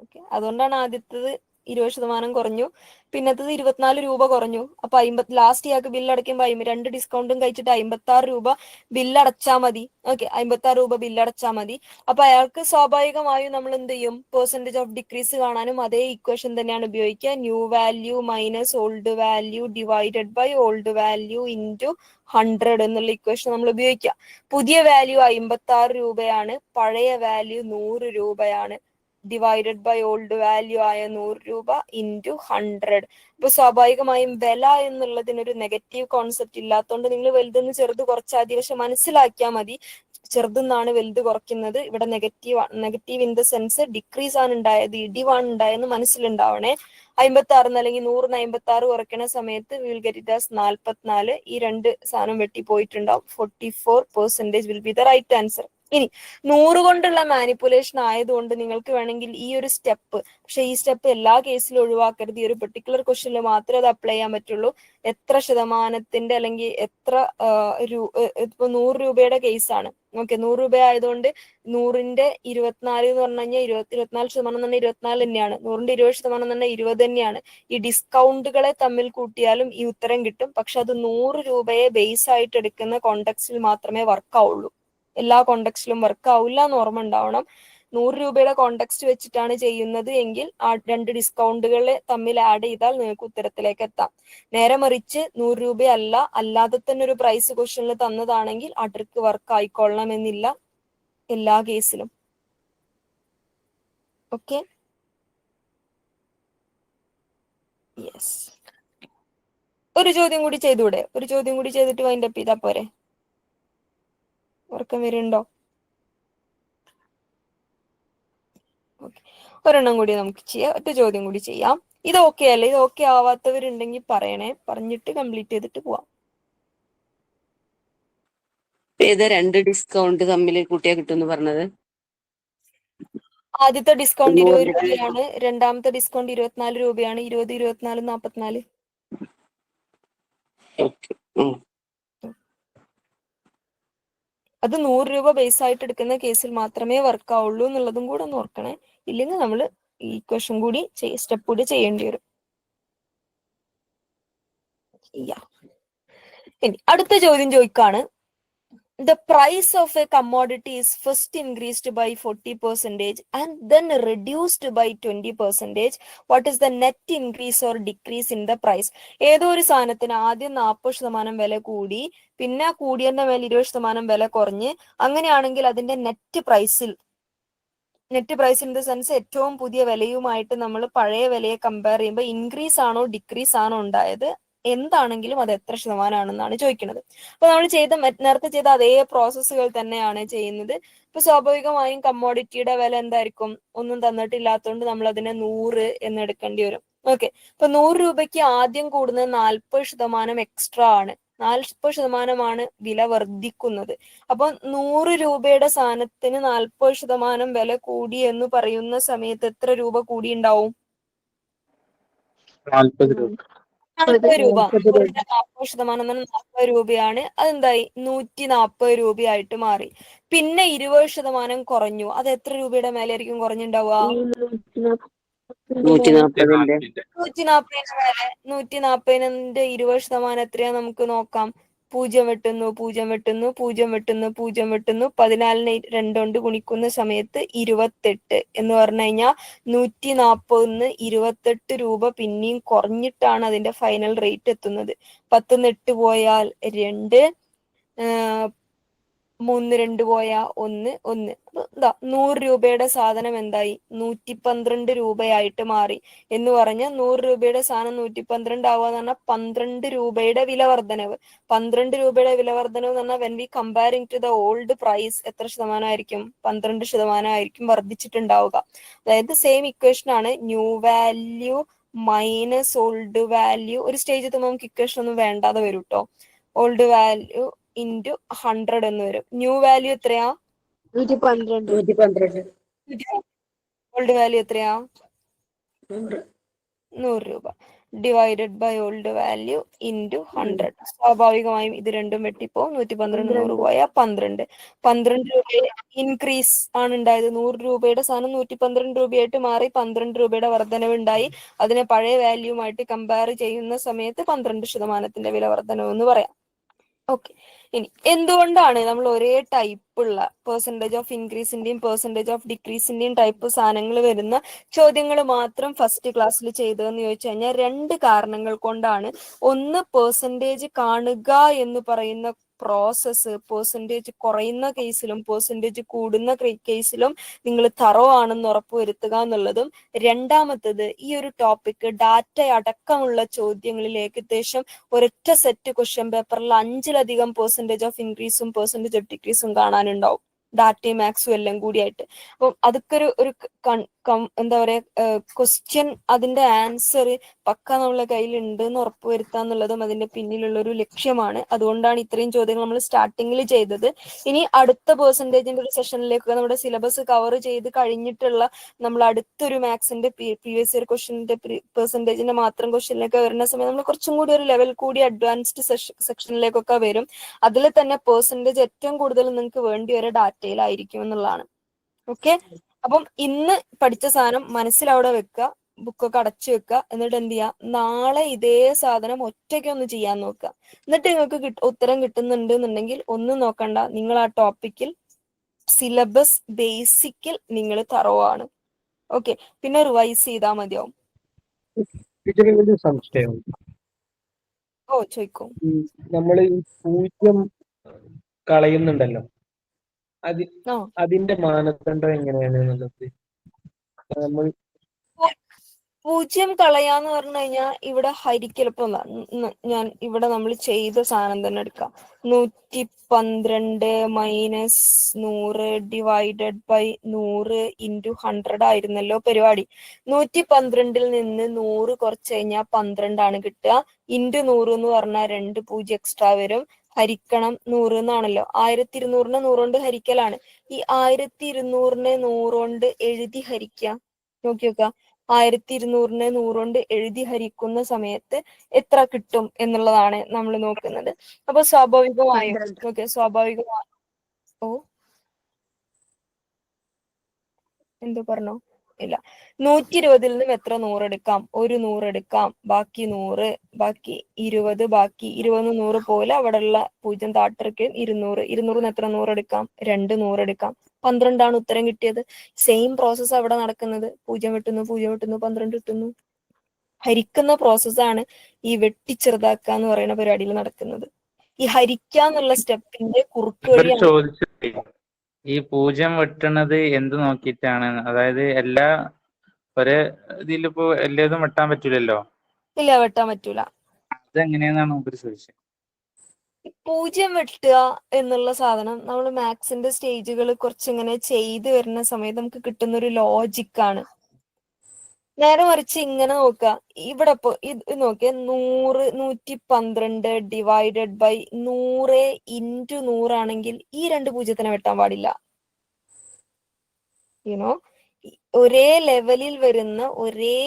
A: ഓക്കെ, അതുകൊണ്ടാണ് ആദ്യത്തേത് 20% കുറഞ്ഞു, പിന്നത്തത് 24 രൂപ കുറഞ്ഞു. അപ്പൊ ലാസ്റ്റ് ഇയാൾക്ക് ബില്ല് അടയ്ക്കുമ്പോൾ 2 ഡിസ്കൗണ്ടും കഴിച്ചിട്ട് 56 രൂപ ബില്ലടച്ചാൽ മതി. ഓക്കെ, 56 രൂപ ബില്ലടച്ചാൽ മതി. അപ്പൊ അയാൾക്ക് സ്വാഭാവികമായും നമ്മൾ എന്ത് ചെയ്യും? പെർസെന്റേജ് ഓഫ് ഡിക്രീസ് കാണാനും അതേ ഇക്വേഷൻ തന്നെയാണ് ഉപയോഗിക്കുക. New value minus old value divided by old value into 100 എന്നുള്ള ഇക്വേഷൻ നമ്മൾ ഉപയോഗിക്കുക. പുതിയ വാല്യൂ 56 രൂപയാണ്, പഴയ വാല്യൂ 100 രൂപയാണ്. ഡിവൈഡഡ് ബൈ ഓൾഡ് വാല്യൂ ആയ 100 രൂപ ഇൻറ്റു 100. ഇപ്പൊ സ്വാഭാവികമായും വില എന്നുള്ളതിനൊരു നെഗറ്റീവ് കോൺസെപ്റ്റ് ഇല്ലാത്തതുകൊണ്ട് നിങ്ങൾ വലുതെന്ന് ചെറുത് കുറച്ചാൽ മതി. പക്ഷെ മനസ്സിലാക്കിയാൽ മതി, ചെറുതെന്നാണ് വലുത് കുറയ്ക്കുന്നത്. ഇവിടെ negative in the sense decrease ആണ് ഉണ്ടായത്, ഇടിവാണ് ഉണ്ടായെന്ന് മനസ്സിലുണ്ടാവണേ. 56 അല്ലെങ്കിൽ 100 56 കുറയ്ക്കണ സമയത്ത് വിൽ ഗെറ്റ് ഇറ്റ് ആസ് 44. ഈ 2 സാധനം വെട്ടിപ്പോയിട്ടുണ്ടാവും. 44% will be the right answer. ഇനി 100 കൊണ്ടുള്ള മാനിപ്പുലേഷൻ ആയതുകൊണ്ട് നിങ്ങൾക്ക് വേണമെങ്കിൽ ഈ ഒരു സ്റ്റെപ്പ്, പക്ഷെ ഈ സ്റ്റെപ്പ് എല്ലാ കേസിലും ഒഴിവാക്കരുത്. ഈ ഒരു പെർട്ടിക്കുലർ ക്വസ്റ്റ്യനിൽ മാത്രമേ അത് അപ്ലൈ ചെയ്യാൻ പറ്റുള്ളൂ. എത്ര ശതമാനത്തിന്റെ അല്ലെങ്കിൽ എത്ര ഇപ്പൊ 100 രൂപയുടെ കേസാണ്. ഓക്കെ, 100 രൂപ ആയതുകൊണ്ട് 100ന്റെ 24 എന്ന് പറഞ്ഞു കഴിഞ്ഞാൽ 24% തന്നെ 24 തന്നെയാണ്. 100ന്റെ 20% തന്നെ 20 തന്നെയാണ്. ഈ ഡിസ്കൗണ്ടുകളെ തമ്മിൽ കൂട്ടിയാലും ഈ ഉത്തരം കിട്ടും. പക്ഷെ അത് 100 രൂപയെ ബേസ് ആയിട്ട് എടുക്കുന്ന കോണ്ടെക്സ്റ്റിൽ മാത്രമേ വർക്ക് ആവുള്ളൂ. എല്ലാ കോണ്ടെക്സ്റ്റിലും വർക്ക് ആവില്ല എന്ന് ഓർമ്മ ഉണ്ടാവണം. 100 രൂപയുടെ കോണ്ടെക്സ്റ്റ് വെച്ചിട്ടാണ് ചെയ്യുന്നത് എങ്കിൽ ആ 2 ഡിസ്കൗണ്ടുകളെ തമ്മിൽ ആഡ് ചെയ്താൽ നിങ്ങൾക്ക് ഉത്തരത്തിലേക്ക് എത്താം. നേരെ മറിച്ച് 100 രൂപയല്ല, അല്ലാതെ തന്നെ ഒരു പ്രൈസ് ക്വസ്റ്റ്യനിൽ തന്നതാണെങ്കിൽ ആ ട്രിക്ക് വർക്ക് ആയിക്കൊള്ളണം എന്നില്ല എല്ലാ കേസിലും. Okay, yes. ഒരു ചോദ്യം കൂടി ചെയ്തൂടെ? ഒരു ചോദ്യം കൂടി ചെയ്തിട്ട് വൈൻഡപ്പ് ചെയ്താ പോരെ? ഉറക്കം വരുന്നുണ്ടോ? ഓക്കെ, ഒരെണ്ണം കൂടി നമുക്ക് ചെയ്യാം. ഒറ്റ ചോദ്യം കൂടി ചെയ്യാം. ഇത് ഓക്കെ അല്ലേ? ഇത് ഓക്കെ ആവാത്തവരുണ്ടെങ്കിൽ പറയണേ, പറഞ്ഞിട്ട് കംപ്ലീറ്റ് ചെയ്തിട്ട് പോവാം.
I: ഏതാ 2 ഡിസ്കൗണ്ട് തമ്മിൽ കൂട്ടിയാ കിട്ടുമെന്ന് പറഞ്ഞത്?
A: ആദ്യത്തെ ഡിസ്കൗണ്ട് 20
I: 100
A: രൂപയാണ്, രണ്ടാമത്തെ ഡിസ്കൗണ്ട് 24 രൂപയാണ്. 20, 24, 44. അത് 100 രൂപ ബേസ് ആയിട്ട് എടുക്കുന്ന കേസിൽ മാത്രമേ വർക്ക് ആവുള്ളൂ എന്നുള്ളതും കൂടെ ഒന്ന് ഓർക്കണേ. ഇല്ലെങ്കിൽ നമ്മൾ ഈ ക്വസ്റ്റ്യൻ കൂടി സ്റ്റെപ്പ് കൂടി ചെയ്യേണ്ടി വരും. ഇനി അടുത്ത ചോദ്യം ചോദിക്കാണ്. The price of a commodity is first increased by 40% and then reduced by 20%. What is the net increase or decrease in the price? ഏതോ ഒരു സാധനത്തിന് ആദ്യം 40% വില കൂടി, പിന്നെ കൂടിയതിന്റെ മേൽ 20% വില കുറഞ്ഞ്, അങ്ങനെയാണെങ്കിൽ അതിന്റെ net price in the sense ഏറ്റവും പുതിയ വിലയുമായിട്ട് നമ്മൾ പഴയ വിലയെ കമ്പയർ ചെയ്യുമ്പോൾ ഇൻക്രീസ് ആണോ ഡിക്രീസ് ആണോ ഉണ്ടായത്? എന്താണെങ്കിലും അത് എത്ര ശതമാനമാണെന്നാണ് ചോദിക്കുന്നത്. അപ്പൊ നമ്മൾ നേരത്തെ ചെയ്ത അതേ പ്രോസസ്സുകൾ തന്നെയാണ് ചെയ്യുന്നത്. ഇപ്പൊ സ്വാഭാവികമായും കമ്മോഡിറ്റിയുടെ വില എന്തായിരിക്കും? ഒന്നും തന്നിട്ടില്ലാത്തതുകൊണ്ട് നമ്മൾ അതിനെ 100 എന്ന് എടുക്കേണ്ടി വരും. ഓക്കെ, ഇപ്പൊ 100 രൂപയ്ക്ക് ആദ്യം കൂടുന്നത് 40% എക്സ്ട്രാ ആണ്. 40% വില വർദ്ധിക്കുന്നത്. അപ്പൊ 100 രൂപയുടെ സാധനത്തിന് 40% വില കൂടി എന്ന് പറയുന്ന സമയത്ത് എത്ര രൂപ കൂടി ഉണ്ടാവും?
D: 40 രൂപ.
A: 40 രൂപ. 40% 40 രൂപയാണ്. അതെന്തായി? 140 രൂപയായിട്ട് മാറി. പിന്നെ 20% കുറഞ്ഞു. അത് എത്ര രൂപയുടെ മേലായിരിക്കും കുറഞ്ഞുണ്ടാവുക?
I: 140ന്റെ
A: 140 മേലെ. 140ന്റെ 20% എത്രയാ നമുക്ക് നോക്കാം. 0 വെട്ടുന്നു, 0 വെട്ടുന്നു, 0 വെട്ടുന്നു, 0 വെട്ടുന്നു. 14നെ 2 കൊണ്ട് ഗുണിക്കുന്ന സമയത്ത് 28 എന്ന് പറഞ്ഞു കഴിഞ്ഞാൽ 140ന്ന് 28 രൂപ പിന്നെയും കുറഞ്ഞിട്ടാണ് അതിന്റെ ഫൈനൽ റേറ്റ് എത്തുന്നത്. 10 8 പോയാൽ 2, 3 2 പോയാ 1 1. എന്താ 100 രൂപയുടെ സാധനം എന്തായി? 112 രൂപയായിട്ട് മാറി. എന്ന് പറഞ്ഞാൽ 100 രൂപയുടെ സാധനം 112 ആവാന്ന് പറഞ്ഞാൽ 12 രൂപയുടെ വില വർധനവ്. 12 രൂപയുടെ വില വർധനവ് എന്ന് പറഞ്ഞാൽ when we comparing to the old price എത്ര ശതമാനമായിരിക്കും? 12% ആയിരിക്കും വർദ്ധിച്ചിട്ടുണ്ടാവുക. അതായത് സെയിം ഇക്വേഷൻ ആണ്. New value minus old value. ഒരു സ്റ്റേജ് എത്തുമ്പോൾ നമുക്ക് ഇക്വേഷൻ ഒന്നും വേണ്ടാതെ വരും കേട്ടോ. ഓൾഡ് വാല്യൂ ഇൻറ്റു 100 എന്ന് വരും. ന്യൂ വാല്യൂ എത്രയാ?
H: 112.
A: ഓൾഡ് വാല്യൂ എത്രയാ?
H: 100.
A: 100 രൂപ divided by old value into 100. സ്വാഭാവികമായും ഇത് രണ്ടും വെട്ടിപ്പോ 112 100 പോയാൽ 12 രൂപയുടെ ഇൻക്രീസ് ആണ് ഉണ്ടായത്. 100 രൂപയുടെ സാധനം 112 രൂപയായിട്ട് മാറി 12 രൂപയുടെ വർധനവ് ഉണ്ടായി. അതിനെ പഴയ വാല്യൂമായിട്ട് കമ്പയർ ചെയ്യുന്ന സമയത്ത് 12% വില വർധനവ് എന്ന് പറയാം. ഓക്കെ, ഇനി എന്തുകൊണ്ടാണ് നമ്മൾ ഒരേ ടൈപ്പുള്ള പെർസെൻറ്റേജ് ഓഫ് ഇൻക്രീസിന്റെയും പെർസെൻറ്റേജ് ഓഫ് ഡിക്രീസിന്റെയും ടൈപ്പ് സാധനങ്ങൾ വരുന്ന ചോദ്യങ്ങൾ മാത്രം ഫസ്റ്റ് ക്ലാസ്സിൽ ചെയ്തതെന്ന് ചോദിച്ചു കഴിഞ്ഞാൽ 2 കാരണങ്ങൾ കൊണ്ടാണ്. ഒന്ന്, പെർസെൻറ്റേജ് കാണുക എന്ന് പറയുന്ന പ്രോസസ്സ് പെർസെൻറ്റേജ് കുറയുന്ന കേസിലും പെർസെൻറ്റേജ് കൂടുന്ന കേസിലും നിങ്ങൾ തറോ ആണെന്ന് ഉറപ്പുവരുത്തുക എന്നുള്ളതും. രണ്ടാമത്തത്, ഈ ഒരു ടോപ്പിക് ഡാറ്റ അടക്കമുള്ള ചോദ്യങ്ങളിൽ ഏകദേശം ഒരൊറ്റ സെറ്റ് ക്വസ്റ്റ്യൻ പേപ്പറിൽ 5-ലധികം പെർസെൻറ്റേജ് ഓഫ് ഇൻക്രീസും പെർസെൻറ്റേജ് ഓഫ് ഡിക്രീസും കാണാനുണ്ടാവും, ഡാറ്റയും മാക്സും എല്ലാം കൂടിയായിട്ട്. അപ്പം അതൊക്കെ ഒരു എന്താ പറയാ, ക്വസ്റ്റ്യൻ അതിന്റെ ആൻസർ പക്ക നമ്മളെ കയ്യിലുണ്ട് എന്ന് ഉറപ്പുവരുത്തുക എന്നുള്ളതും അതിന്റെ പിന്നിലുള്ള ഒരു ലക്ഷ്യമാണ്. അതുകൊണ്ടാണ് ഇത്രയും ചോദ്യങ്ങൾ നമ്മൾ സ്റ്റാർട്ടിങ്ങിൽ ചെയ്തത്. ഇനി അടുത്ത പെർസെൻറ്റേജിന്റെ ഒരു സെഷനിലേക്ക് നമ്മുടെ സിലബസ് കവർ ചെയ്ത് കഴിഞ്ഞിട്ടുള്ള നമ്മൾ അടുത്തൊരു മാത്സിന്റെ പ്രീവിയസ് ഇയർ ക്വസ്റ്റ്യന്റെ പെർസെൻറ്റേജിന്റെ മാത്രം ക്വസ്റ്റ്യനിലേക്ക് വരുന്ന സമയം നമ്മൾ കുറച്ചും കൂടി ഒരു ലെവൽ കൂടി അഡ്വാൻസ്ഡ് സെക്ഷനിലേക്കൊക്കെ വരും. അതിൽ തന്നെ പെർസെൻറ്റേജ് ഏറ്റവും കൂടുതൽ നിങ്ങൾക്ക് വേണ്ടി വരെ ഡാറ്റയിലായിരിക്കും എന്നുള്ളതാണ്. ഓക്കെ, അപ്പം ഇന്ന് പഠിച്ച സാധനം മനസ്സിലവിടെ വെക്കുക, ബുക്കൊക്കെ അടച്ചു വെക്കുക. എന്നിട്ട് എന്ത് ചെയ്യുക, നാളെ ഇതേ സാധനം ഒറ്റയ്ക്ക് ഒന്ന് ചെയ്യാൻ നോക്കുക. എന്നിട്ട് നിങ്ങൾക്ക് ഉത്തരം കിട്ടുന്നുണ്ട് എന്നുണ്ടെങ്കിൽ ഒന്നും നോക്കണ്ട, നിങ്ങൾ ആ ടോപ്പിക്കിൽ സിലബസ് ബേസിക്കിൽ നിങ്ങൾ തറവാണ്. ഓക്കെ, പിന്നെ റിവൈസ് ചെയ്താൽ മതിയാവും.
K: ഒരു സംശയം,
A: ഓ ചോദിക്കൂ.
K: നമ്മൾ ഈ 0 കളയുന്നുണ്ടല്ലോ, അതിന്റെ മാനദണ്ഡം എങ്ങനെയാണ് എന്നുള്ളത്? നമ്മൾ
A: 0 കളയാന്ന് പറഞ്ഞു കഴിഞ്ഞാൽ ഇവിടെ ഹരിക്കലിപ്പോ ഞാൻ ഇവിടെ നമ്മൾ ചെയ്ത സാധനം തന്നെ എടുക്കാം. 112 മൈനസ് 100 ഡിവൈഡഡ് ബൈ 100 ഇൻറ്റു 100 ആയിരുന്നല്ലോ പരിപാടി. 112 നിന്ന് 100 കുറച്ച് കഴിഞ്ഞാൽ 12 ആണ് കിട്ടുക. ഇൻറ്റു 100 എന്ന് പറഞ്ഞാൽ 2 0 എക്സ്ട്രാ വരും. ഹരിക്കണം 100 എന്നാണല്ലോ. 1200-നെ 100 കൊണ്ട് ഹരിക്കലാണ്. ഈ 1200-നെ 100 കൊണ്ട് എഴുതി ഹരിക്കുക. നോക്കി നോക്കുക, 1200-നെ 100 കൊണ്ട് എഴുതി ഹരിക്കുന്ന സമയത്ത് എത്ര കിട്ടും എന്നുള്ളതാണ് നമ്മൾ നോക്കുന്നത്. അപ്പൊ സ്വാഭാവികമായും ഓക്കെ, ഓ എന്തോ പറഞ്ഞോ? ഇല്ല, 120-ൽ നിന്നും എത്ര 100 എടുക്കാം? ഒരു 100 എടുക്കാം, ബാക്കി 100, ബാക്കി 20, ബാക്കി 20 100 പോലെ അവിടെയുള്ള 0 താട്ടിർക്ക് 200. 200-ന് എത്ര 100 എടുക്കാം? 2 100 എടുക്കാം. 12 ആണ് ഉത്തരം കിട്ടിയത്. സെയിം പ്രോസസ്സ് അവിടെ നടക്കുന്നത്. 0 വെട്ടുന്നു, 0 വെട്ടുന്നു, 12 കിട്ടുന്നു. ഹരിക്കുന്ന പ്രോസസ്സാണ് ഈ വെട്ടിച്ചെറുതാക്കുക എന്ന് പറയുന്ന പരിപാടിയിൽ നടക്കുന്നത്. ഈ ഹരിക്കാന്നുള്ള സ്റ്റെപ്പിന്റെ കുറുക്ക് വഴിയാണ്.
B: ഈ 0 വെട്ടണത് എന്ത് നോക്കിയിട്ടാണ്? അതായത് എല്ലാ ഒരേ ഇതിലിപ്പോ എല്ലാതും വെട്ടാൻ പറ്റൂലല്ലോ.
A: ഇല്ല, വെട്ടാൻ പറ്റൂല.
B: അതെങ്ങനെയാണെന്നാണ് നമുക്ക് ചോദിച്ചത്.
A: 0 വെട്ടുക എന്നുള്ള സാധനം നമ്മൾ മാത്സിന്റെ സ്റ്റേജുകൾ കുറച്ചിങ്ങനെ ചെയ്ത് വരുന്ന സമയത്ത് നമുക്ക് കിട്ടുന്ന ഒരു ലോജിക്കാണ്. നേരെ മറിച്ച് ഇങ്ങനെ നോക്കുക, ഇവിടെ ഇപ്പൊ ഇത് നോക്കിയ 100 112 ഡിവൈഡഡ് ബൈ 100 ഇൻറ്റു 100 ആണെങ്കിൽ ഈ 2 0-നെ വെട്ടാൻ പാടില്ല. യുനോ, ഒരേ ലെവലിൽ വരുന്ന ഒരേ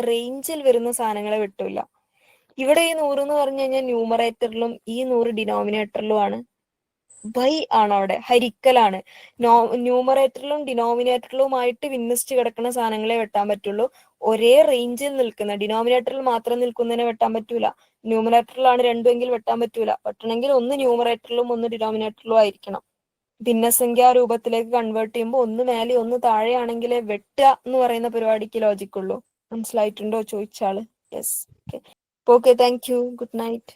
A: റേഞ്ചിൽ വരുന്ന സാധനങ്ങളെ വെട്ടില്ല. ഇവിടെ ഈ 100 എന്ന് പറഞ്ഞു കഴിഞ്ഞാൽ ന്യൂമറേറ്ററിലും ഈ 100 ഡിനോമിനേറ്ററിലും ആണ്. ബൈ ആണ് അവിടെ, ഹരിക്കലാണ്. ന്യൂമറേറ്ററിലും ഡിനോമിനേറ്ററിലുമായിട്ട് വിന്യസിച്ച് കിടക്കുന്ന സാധനങ്ങളെ വെട്ടാൻ പറ്റുള്ളൂ. ഒരേ റേഞ്ചിൽ നിൽക്കുന്ന ഡിനോമിനേറ്ററിൽ മാത്രം നിൽക്കുന്നതിനെ വെട്ടാൻ പറ്റൂല. ന്യൂമറേറ്ററിലാണ് രണ്ടുമെങ്കിൽ വെട്ടാൻ പറ്റൂല. വെട്ടണമെങ്കിൽ ഒന്ന് ന്യൂമറേറ്ററിലും ഒന്ന് ഡിനോമിനേറ്ററിലും ആയിരിക്കണം. ഭിന്നസംഖ്യാ രൂപത്തിലേക്ക് കൺവേർട്ട് ചെയ്യുമ്പോൾ ഒന്ന് മേലെ ഒന്ന് താഴെയാണെങ്കിലേ വെട്ടുക എന്ന് പറയുന്ന പരിപാടിക്ക് ലോജിക്കുള്ളൂ. മനസ്സിലായിട്ടുണ്ടോ ചോദിച്ചാള്? Yes, okay, thank you, good night.